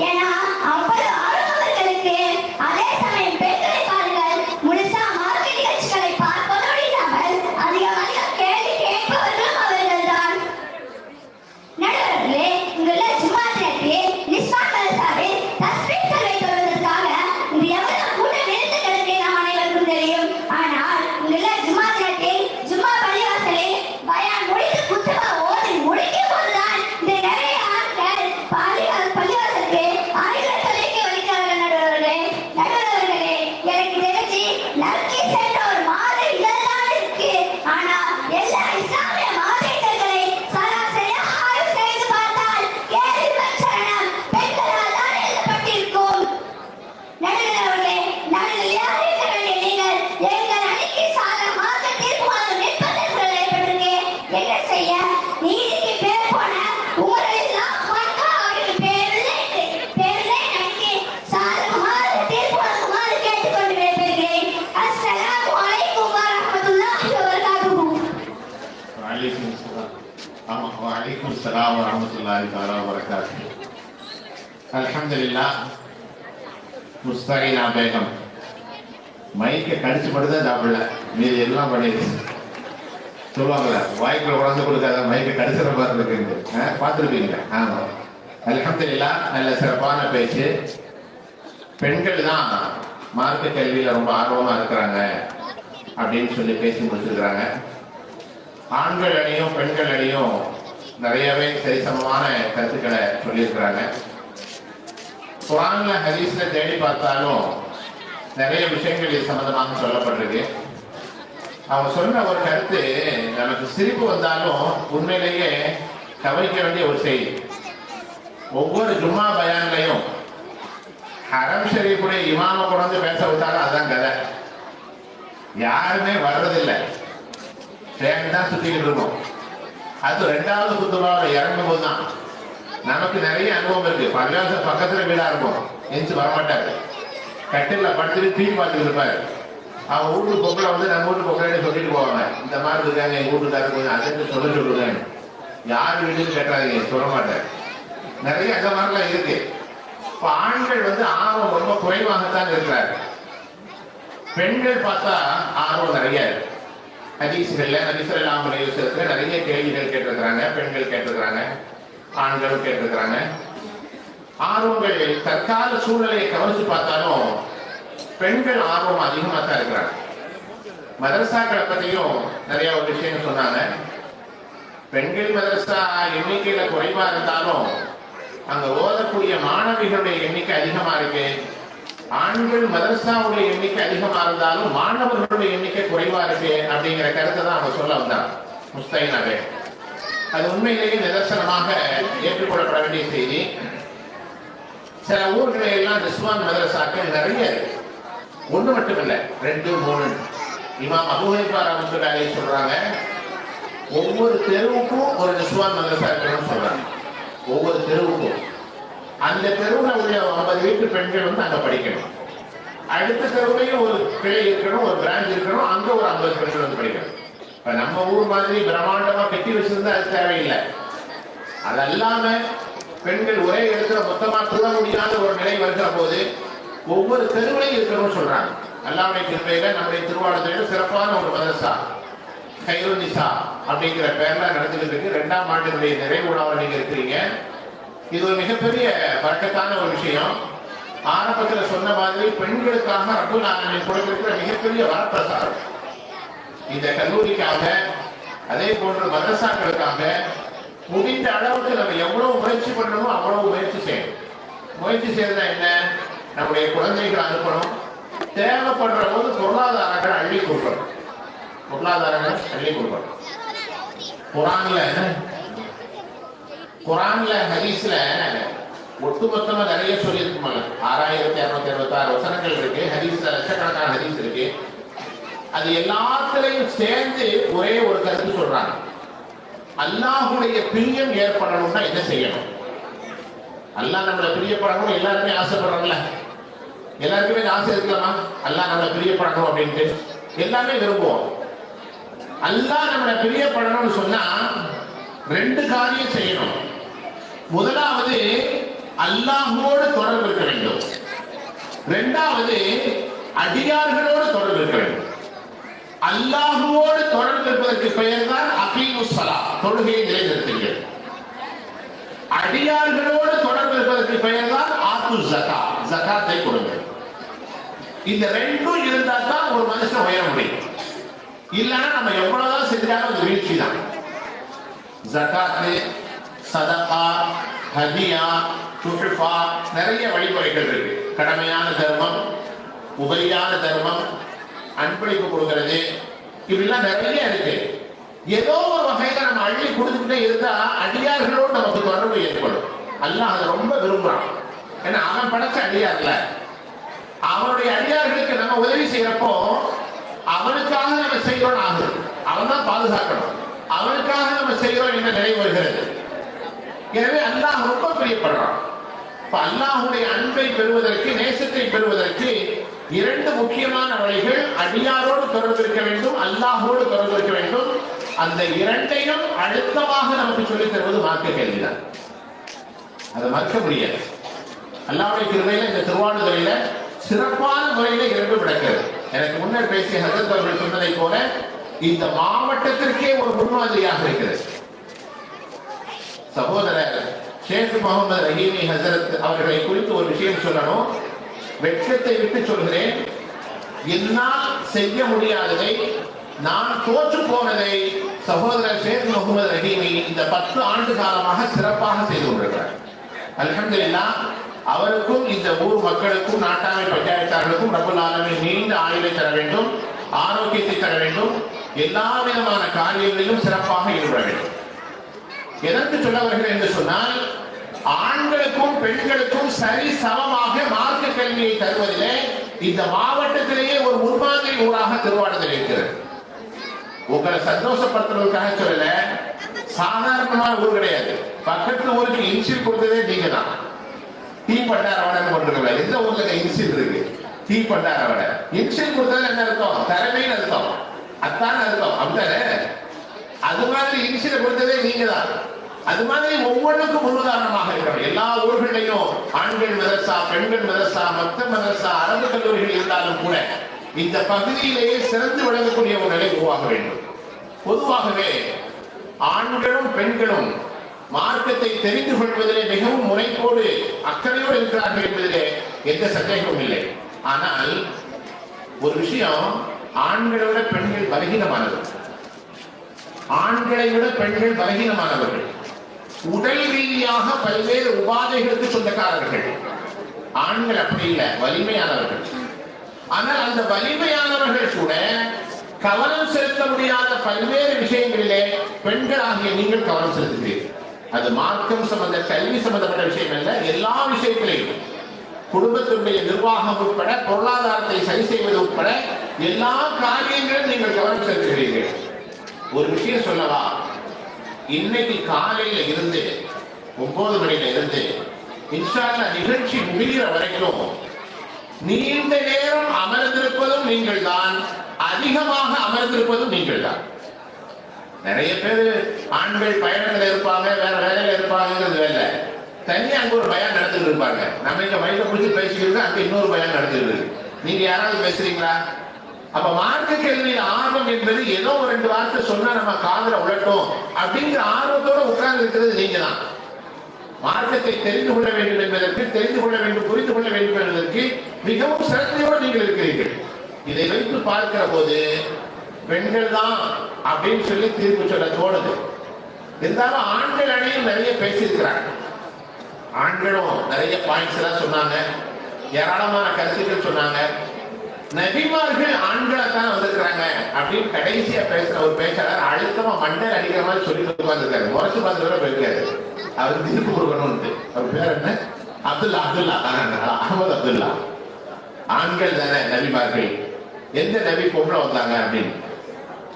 ஏன்னா அவ்வளவு ஆர்வம் அவர்களுக்கு. அதே சமயம் பெண்களை பாருங்கள், முழுசா மார்க்க நிகழ்ச்சிகளை பார்ப்பதோடு இல்லாமல் அதிகமாக கேள்வி கேட்பவர்களும் அவர்கள்தான். நடுவர்களே, இங்குள்ள ஜும்மா நேரத்தில் நிஸ்வான் மதரசாவில் தஸ்பீஹ் கல்வை தொழுவதற்காக இங்கு எவ்வளவு கூட்டம் இருந்து கிடக்கு நம் அனைவருக்கும் தெரியும். ஆனால் இங்குள்ள ஜும்மா நேரத்தில் ஜும்மா பள்ளிவாசலில் பயான் முடித்து குத்துபா ஓதி முடிக்கும் போதுதான் இந்த நிறைய ஆட்கள் பள்ளிவாசலுக்கு ஆயுதம் தலைக்கு வலிக்கிறார்கள். நடுவர்களே, எனக்கு தெரிஞ்சு நல்கி சென்ற ஒரு மாத இதழ்தான் இருக்கு. ஆனா எல்லா இஸ்லாமிய மாதங்களை சராசரியாக ஆய்வு செய்து பார்த்தால் கேள்வி சரணம் பெண்களால் தான் எழுதப்பட்டிருக்கும். நடுவர்களே, நாங்கள் யார் இருக்க வேண்டிய நீங்கள் எங்கள் அணிக்கு சாதகமாக தீர்மானம் நிற்பதற்கு ஏற்பட்டிருக்கு. என்ன செய்ய? நீதிக்கு பேர் போன ஊரெல்லாம் மக்கா அவர்கள் பேரிலே அணிக்கு சாதகமாக தீர்மானமாக கேட்டுக்கொண்டு விடைபெறுகிறேன். அஸ்ஸலாமு அலைக்கும் வரஹ்மத்துல்லாஹி வபரகாத்துஹு. வலைக்கும் ஸலாம் வரஹ்மத்துல்லாஹி தஆலா வபரகாத்துஹு. அல்ஹம்துலில்லாஹ். முஸ்தகினா பேகம் மைக்கை கடிச்சு மட்டும் தான் சாப்பிடல, மீது எல்லாம் பண்ணிடுச்சு. சொல்லுவாங்கல்ல, வாய்க்குள்ள உடந்து கொடுக்காத மைக்கை கடிச்சிட மாதிரி இருக்கு. பார்த்துருப்பீங்க. ஆமாம், அல்ஹம்துலில்லாஹ். நல்ல சிறப்பான பேச்சு. பெண்கள் தான் மார்க்க கல்வியில் ரொம்ப ஆர்வமாக இருக்கிறாங்க அப்படின்னு சொல்லி பேசி முடிச்சிருக்கிறாங்க. ஆண்கள் அணியும் பெண்கள் அணியும் நிறையவே சரிசமமான கருத்துக்களை சொல்லியிருக்கிறாங்க. குர்ஆன்ல ஹதீஸ்ல தேடி பார்த்தாலும் நிறைய விஷயங்கள் இது சம்பந்தமாக சொல்லப்பட்டிருக்கு. அவங்க சொன்ன ஒரு கருத்து நமக்கு சிரிப்பு வந்தாலும் உண்மையிலேயே கவனிக்க வேண்டிய ஒரு செய்தி. ஒவ்வொரு ஜும்மா பயான்லையும் ஹரம் ஷரீஃபுடைய இமாம கொண்டு பேச விட்டாலும் அதுதான் கதை. யாருமே வர்றதில்லை, சேர்ந்து தான் சுத்திக்கிட்டு இருக்கோம். அது 2வது குத்துபாவில் இறங்கும் போது தான் நமக்கு நிறைய அனுபவம் இருக்கு. பள்ளிவாசல் பக்கத்துல வீடா இருக்கும், எஞ்சி வரமாட்டாரு, கட்டில படுத்துட்டு டிவி பார்த்துட்டு இருப்பாரு. அவங்க வீட்டு பொம்பளை வந்து நம்ம வீட்டு பொம்பளை சொல்லிட்டு போவாங்க, இந்த மாதிரி இருக்காங்க எங்க வீட்டுக்காரர், கொஞ்சம் அதுக்கு சொல்லுங்க. யார் வீட்டுன்னு கேட்டாதீங்க, சொல்ல மாட்டாரு. நிறைய அந்த மாதிரிலாம் இருக்கு. இப்ப ஆண்கள் வந்து ஆர்வம் ரொம்ப குறைவாகத்தான் இருக்கிறாரு. பெண்கள் பார்த்தா ஆர்வம் நிறைய இருக்கு. ஹதீஸ்கள்ல நபி ஸல்லல்லாஹு அலைஹி வஸல்லம் நிறைய கேள்விகள் கேட்டிருக்கிறாங்க. பெண்கள் கேட்டிருக்கிறாங்க, ஆண்களும் கேட்டிருக்கிறாங்க. ஆர்வங்கள் தற்கால சூழ்நிலையை கவனிச்சு பார்த்தாலும் பெண்கள் ஆர்வம் அதிகமாக தான் இருக்கிறாங்க. மதரசாக்களை பற்றியும் நிறைய ஒரு விஷயம் சொன்னாங்க. பெண்கள் மதரசா எண்ணிக்கையில குறைவா இருந்தாலும் அங்க ஓதக்கூடிய மாணவிகளுடைய எண்ணிக்கை அதிகமா இருக்கு. ஆண்கள் மதரசாவுடைய எண்ணிக்கை அதிகமா இருந்தாலும் மாணவர்களுடைய எண்ணிக்கை குறைவா இருக்கு அப்படிங்கிற கருத்தை தான் அவங்க சொல்ல வந்தாங்க முஸ்தகினாவே. அது உண்மையிலேயே நிதர்சனமாக ஏற்றுக்கொள்ளப்பட வேண்டிய செய்தி. சில ஊர்களில் எல்லாம் நிஸ்வான் மதரசாக்கள் நிறைய இருக்கு. ஒன்று மட்டும் இல்லை, 2, 3. இமாம் அபூ ஹனீஃபா ரஹ்மத்துல்லாஹி அலைஹி சொல்றாங்க, ஒவ்வொரு தெருவுக்கும் ஒரு நிஸ்வான் மதரசா இருக்கணும்னு சொல்றாங்க. ஒவ்வொரு தெருவுக்கும். அந்த தெருவில் உள்ள 50 வீட்டு பெண்கள் வந்து அங்க படிக்கணும். அடுத்த தெருவுலையும் ஒரு கிளை இருக்கணும், ஒரு பிரான்ச் இருக்கணும், அங்க ஒரு 50 பெண்கள் வந்து படிக்கணும். இப்ப நம்ம ஊர் மாதிரி பிரம்மாண்டமா கட்டி வச்சிருந்தா அது தேவையில்லை. அது அல்லாம பெண்கள் ஒரே இடத்துல மொத்தமா கூட முடியாத ஒரு நிலை வருகிற போது ஒவ்வொரு தெருவிலையும் இருக்கணும்னு சொல்றாங்க. அல்லாஹ்வுடைய கிருபையில நம்முடைய திருவாரூரில் சிறப்பான ஒரு மதரசா கைருல் நிசா அப்படிங்கிற பேர்ல நடந்துகிட்டு இருக்கு. 2ஆம் ஆண்டினுடைய நிறைவு விழாவில் நீங்க இருக்கிறீங்க. இது ஒரு மிகப்பெரிய வர்க்கத்தான ஒரு விஷயம். ஆரம்பத்துல சொன்ன மாதிரி பெண்களுக்காக ரப்பல் ஆலமீன் கொடுத்திருக்கிற மிகப்பெரிய வரப்பிரசாதம். இந்த கல்லூரிக்காக, அதே போன்று மதரசாக்களுக்காக முடிந்த அளவுக்கு நம்ம எவ்வளவு முயற்சி பண்ணணுமோ அவ்வளவு முயற்சி செய்யணும். முயற்சி செய்யறதா என்ன? நம்முடைய குழந்தைகள் அனுப்பணும். தேவைப்படுற போது பொருளாதாரங்கள் அள்ளி கொடுக்கணும். பொருளாதாரங்கள் அள்ளி கொடுக்கணும். குர்ஆன்ல ஹதீஸ்ல ஒட்டுமொத்தமா நிறைய சொல்லி இருக்குமாங்க. 6266 வசனங்கள் இருக்கு. ஹதீஸ்ல லட்சக்கணக்கான ஹதீஸ் இருக்கு. அது எல்லாத்திலையும் சேர்ந்து ஒரே ஒரு கருத்து சொல்றாங்க. அல்லாஹ்வுடைய பிரியம் ஏற்படணும்னா என்ன செய்யணும்? அல்லாஹ் நம்மளை பிரியப்படணும் எல்லாருமே ஆசைப்படுறாங்கல்ல. எல்லாருக்குமே ஆசை இருக்கலாமா? அல்லாஹ் நம்மளை பிரியப்படணும் அப்படின்ட்டு எல்லாமே விரும்புவோம். அல்லாஹ் நம்மளை பிரியப்படணும்னு சொன்னா ரெண்டு காரியம் செய்யணும். முதலாவது அல்லாஹ்வோடு தொடர்பு இருக்க வேண்டும். இரண்டாவது அடியார்களோடு தொடர்பு இருக்க வேண்டும். அல்லாஹ்வோடு தொடர்பு இருப்பதற்கு பெயர் தான் அகீமுஸ் ஸலாத், தொழுகையை நிலைநிறுத்துங்கள். அடியார்களோடு தொடர்பு இருப்பதற்கு பெயர் தான் ஆத்துஸ் ஸகாத், ஸகாத்தை கொடுங்கள். இந்த ரெண்டும் இருந்தா தான் ஒரு மனுஷன் உயர முடியும். இல்லைன்னா நம்ம எவ்வளவுதான் செஞ்சாலும் அது வீழ்ச்சி தான். ஸகாத்து, சதகா, ஹதியா, துஹ்ஃபா, நிறைய வழிமுறைகள் இருக்கு. கடமையான தர்மம், உபரியான தர்மம், அன்பளிப்பு கொடுக்கிறது, இப்படிலாம் நிறைய இருக்கு. ஏதோ ஒரு வகையில நம்ம அள்ளி கொடுத்துட்டே இருந்தா அடியார்களோடு நமக்கு தொடர்பு ஏற்படும். அல்லாஹ் அதை ரொம்ப விரும்புறான். ஏன்னா அவன் படைச்ச அடியார்ல, அவனுடைய அடியார்களுக்கு நம்ம உதவி செய்யறப்போ அவனுக்காக நம்ம செய்யறோம் ஆகுது. அவன் தான் பாதுகாக்கணும். அவனுக்காக நம்ம செய்யறோம் என்ற நிலை வருகிறது. எனவே அல்லாஹ் ரொம்ப பிரியப்படுறான். அல்லாஹுடைய அன்பை பெறுவதற்கு, நேசத்தை பெறுவதற்கு இரண்டு முக்கியமான வழிகள். அடியாரோடு தொடர்பு இருக்க வேண்டும், அல்லாஹோடு தொடர்பு இருக்க வேண்டும். அந்த இரண்டையும் அழுத்தமாக நமக்கு சொல்லித் தருவது மார்க்க கேள்விதான். அதை மறுக்க முடியாது. அல்லாஹ்வுடைய கிருபையில இந்த திருவாடுதுறையில சிறப்பான முறையில இரண்டு நடக்கிறது. எனக்கு முன்னர் பேசிய ஹஜரத் அவர்கள் சொன்னதை போல இந்த மாவட்டத்திற்கே ஒரு முன்மாதிரியாக இருக்கிறது. சகோதரர் ஷேக் முகமது ரஹீமி ஹசரத் அவர்களை குறித்து ஒரு விஷயம் சொல்லணும். வெட்கத்தை விட்டு சொல்கிறேன், என்னால் செய்ய முடியாததை, நான் தோற்று போனதை சகோதரர் ஷேக் முகமது ரஹீமி இந்த 10 ஆண்டு காலமாக சிறப்பாக செய்து கொண்டிருக்கிறார். அல்ஹம்துலில்லாஹ். அவருக்கும் இந்த ஊர் மக்களுக்கும் நாட்டாமை பஞ்சாயத்தார்களுக்கும் ரப்பல் ஆலமீன் நீண்ட ஆயுளை தர வேண்டும், ஆரோக்கியத்தை தர வேண்டும், எல்லா விதமான காரியங்களிலும் சிறப்பாக ஈடுபட வேண்டும். எதற்கு சொல்ல வருகிறேன் என்று சொன்னால், ஆண்களுக்கும் பெண்களுக்கும் சரி சமமாக மார்க்க கல்வியை தருவதிலே இந்த மாவட்டத்திலேயே ஒரு முன்மாதிரி ஊராக திருவாடுதுறை இருக்கிறது. உங்களை சந்தோஷப்படுத்துவதற்காக சொல்லல, சாதாரணமான ஊர் கிடையாது. பக்கத்து ஊருக்கு இன்சில் கொடுத்ததே நீங்க தான். டீ பண்டாரவடன்னு போட்டிருக்கல, எந்த ஊர்ல இன்சில் இருக்கு? டீ பண்டாரவட. இன்சில் கொடுத்தது என்ன அர்த்தம்? தலைமைன்னு அர்த்தம், அத்தான் அர்த்தம். அப்படித்தானே? அது மாதிரி இன்சில கொடுத்ததே நீங்க தான். அது மாதிரி ஒவ்வொன்றுக்கும் முன்னுதாரணமாக இருக்கணும். எல்லா ஊர்களிலையும் ஆண்கள் மதரசா, பெண்கள் மதரசா, மத்த மதரசா, அரபு கல்லூரிகள் இருந்தாலும் கூட இந்த பகுதியிலேயே சிறந்து விளங்கக்கூடிய ஒரு நிலை உருவாக வேண்டும். பொதுவாகவே ஆண்களும் பெண்களும் மார்க்கத்தை தெரிந்து கொள்வதிலே மிகவும் முனைப்போடு அக்கறையோடு இருக்கிறார்கள் என்பதிலே எந்த சந்தேகமும் இல்லை. ஆனால் ஒரு விஷயம், ஆண்களை விட பெண்கள் பலகீனமானவர்கள். ஆண்களை விட பெண்கள் பலகீனமானவர்கள். உடல் ரீதியாக பல்வேறு உபாதைகளுக்கு சொந்தக்காரர்கள். ஆண்கள் அப்படி இல்லை, வலிமையானவர்கள். ஆனால் அந்த வலிமையானவர்கள் கூட கவனம் செலுத்த முடியாத பல்வேறு விஷயங்களிலே பெண்கள் ஆகிய நீங்கள் கவனம் செலுத்துகிறீர்கள். அது மார்க்கம் சம்பந்த, கல்வி சம்பந்தப்பட்ட விஷயம் அல்ல, எல்லா விஷயத்திலையும் குடும்பத்தினுடைய நிர்வாகம் உட்பட, பொருளாதாரத்தை சரி செய்வது உட்பட எல்லா காரியங்களும் நீங்கள் கவனம் செலுத்துகிறீர்கள். ஒரு விஷயம் சொல்லவா, இன்னைக்கு காலையில இருந்து 9 மணியில இருந்து இன்ஷா அல்லாஹ் நிகழ்ச்சி முடிகிற வரைக்கும் நீண்ட நேரம் அமர்ந்திருப்பதும் நீங்கள் தான், அதிகமாக அமர்ந்திருப்பதும் நீங்கள் தான். நிறைய பேர் ஆண்கள் பயணங்கள் இருப்பாங்க, வேற வேலையில இருப்பாங்கிறது வேலை. தனியா அங்க ஒரு பயம் நடந்துட்டு இருப்பாங்க. நம்ம இங்க மைக்க பிடிச்சி பேசிக்கிட்டு அங்க இன்னொரு பயம் நடந்துட்டு இருக்கு. நீங்க யாராவது பேசுறீங்களா? அப்ப மார்க்க கேள்வியில் ஆர்வம் என்பது ஏதோ ஒரு 2 வார்த்தை சொன்னா நம்ம காதுல உழட்டும் அப்படிங்கிற ஆர்வத்தோட உட்கார்ந்து இருக்கிறது நீங்க தான். மார்க்கத்தை தெரிந்து கொள்ள வேண்டும் என்பதற்கு, தெரிந்து கொள்ள வேண்டும், புரிந்து கொள்ள வேண்டும் என்பதற்கு மிகவும் சிரத்தையோடு நீங்கள் இருக்கிறீர்கள். இதை வைத்து பார்க்கிற போது பெண்கள் தான் அப்படின்னு சொல்லி தீர்ப்பு சொல்ல தோணுது. இருந்தாலும் ஆண்கள் அணியும் நிறைய பேசியிருக்கிறாங்க. ஆண்களும் நிறைய பாயிண்ட்ஸ் எல்லாம் சொன்னாங்க, ஏராளமான கருத்துக்கள் சொன்னாங்க. நபிமார்கள் ஆண்களை தான் வந்திருக்கிறாங்க அப்படின்னு கடைசியா பேசுற ஒரு பேச்சாளர் அழுத்தமா மண்டல் அடிக்கிற மாதிரி சொல்லிட்டு உட்கார்ந்துருக்காரு. முறைச்சு பார்த்து போயிருக்காரு. அவர் தீர்ப்பு கொடுக்கணும்னு. அவர் பேர் என்ன? அப்துல்லா. அஹமது அப்துல்லா. ஆண்கள் தானே நபிமார்கள், எந்த நபி பொம்பளை வந்தாங்க அப்படின்னு.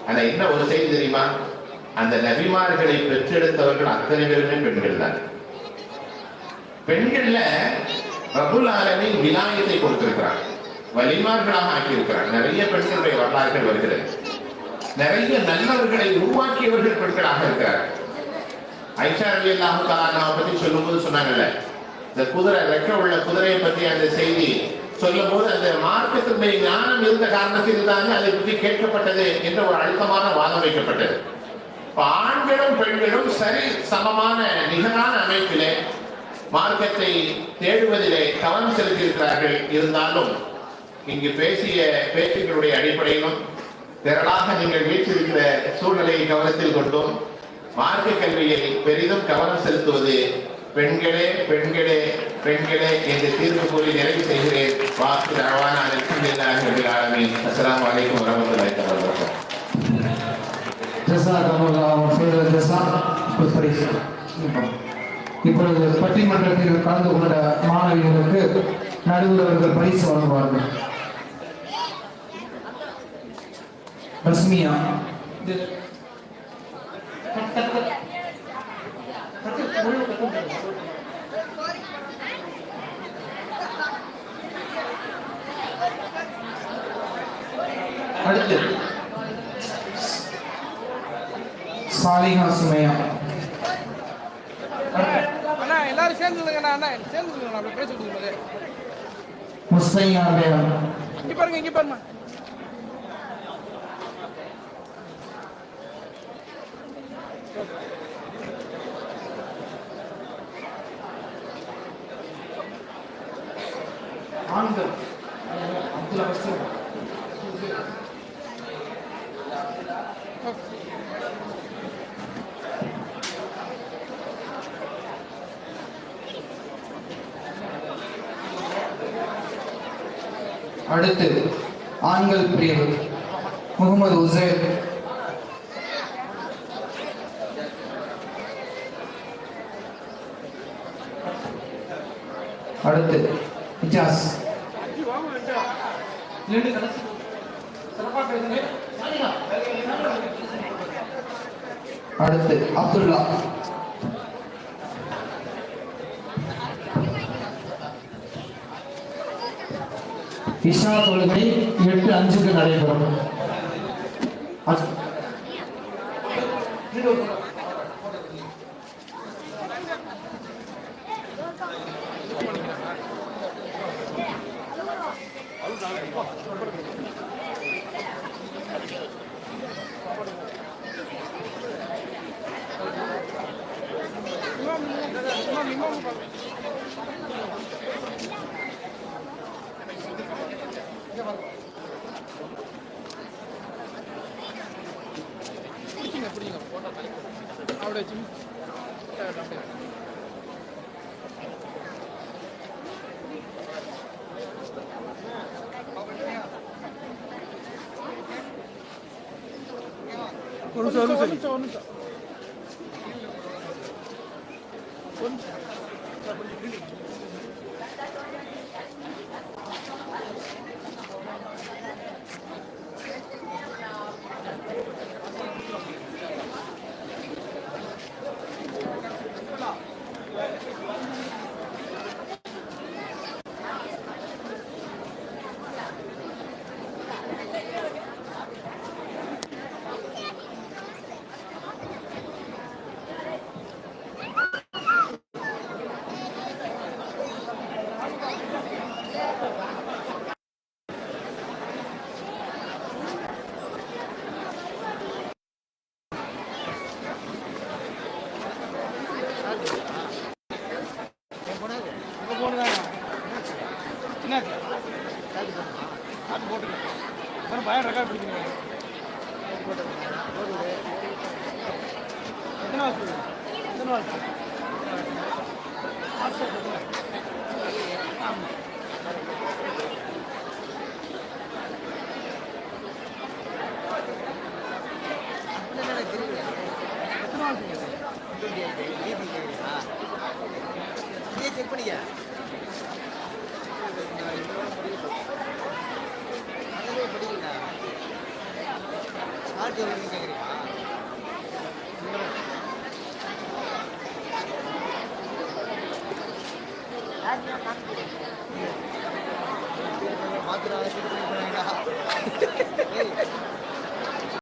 ஆனா என்ன ஒரு செய்தி தெரியுமா? அந்த நபிமார்களை பெற்றெடுத்தவர்கள் அத்தனை பேருமே பெண்கள் தான். பெண்கள்ல ரப்புல் ஆலமீன் விலாயத்தை கொடுத்திருக்கிறார், வலிமார்களாக ஆக்கியிருக்கிறார். நிறைய பெண்களுடைய வரலாறுகள் வருகிறது. நிறைய நல்லவர்களை உருவாக்கியவர்கள் பெண்களாக இருக்கிறார்கள். ஐஷா ரலியல்லாஹு தஆலா பத்தி சொல்லும்போது சொன்னாங்கல்ல, இந்த குதிரை ரெக்க உள்ள குதிரையை பற்றி அந்த செய்தி சொல்லும் போது அந்த மார்க்கத்தினுடைய ஞானம் இருந்த காரணத்தில் தானே அதை பற்றி கேட்கப்பட்டது என்ற ஒரு அழுத்தமான வாதம் வைக்கப்பட்டது. ஆண்களும் பெண்களும் சரி சமமான நிகரான அமைப்பிலே மார்க்கத்தை தேடுவதிலே கவனம் செலுத்தியிருக்கிறார்கள். இருந்தாலும் இங்கு பேசிய பேச்சுக்களுடைய அடிப்படையிலும் திரளாக நீங்கள் வீற்றிருக்கிற சூழ்நிலையை கவனத்தில் கொண்டும் மார்க்க கல்வியை பெரிதும் கவனம் செலுத்துவது பெண்களே பெண்களே பெண்களே என்று தீர்ப்பு கூறி நிறைவு செய்கிறேன். வாக்கு அழகான அல்ஹம்துலில்லாஹி ரப்பில் ஆலமீன். அஸ்ஸலாமு அலைக்கும் வரஹ்மத்துல்லாஹி தஆலா வபரகாத்துஹு. இப்பொழுது பட்டிமன்றத்தில் கலந்து கொண்ட மாணவிகளுக்கு நடுவர் அவர்கள் பரிசு வழங்குவார்கள். ரஸ்மியா அடுத்து சாலிஹா சுமையா. அண்ணா எல்லாரும் சேர்ந்துருங்கண்ணா, அண்ணா சேர்ந்துருங்க, அப்படி பேச கொடுக்கும்போது முஸ்தையா பேகம். இங்க பாருங்க, இங்க பாருங்க. ஆண்கள் அப்துல்லா பஸ்ரீ. அடுத்து ஆண்கள் பிரிவு முகமது உசேர். அடுத்து இஜாஸ். அடுத்து அப்துல்லா. இஷா தொழுகை 8:05 நடைபெறும். பயம் ரெக்கார்ட் பிடிக்கணும். எத்தனை வருஷம் எத்தனை வருஷம் செக் பண்ணிக்க. படிக்கல ஆர்டி கேட்குறீங்களா? மாத்திரை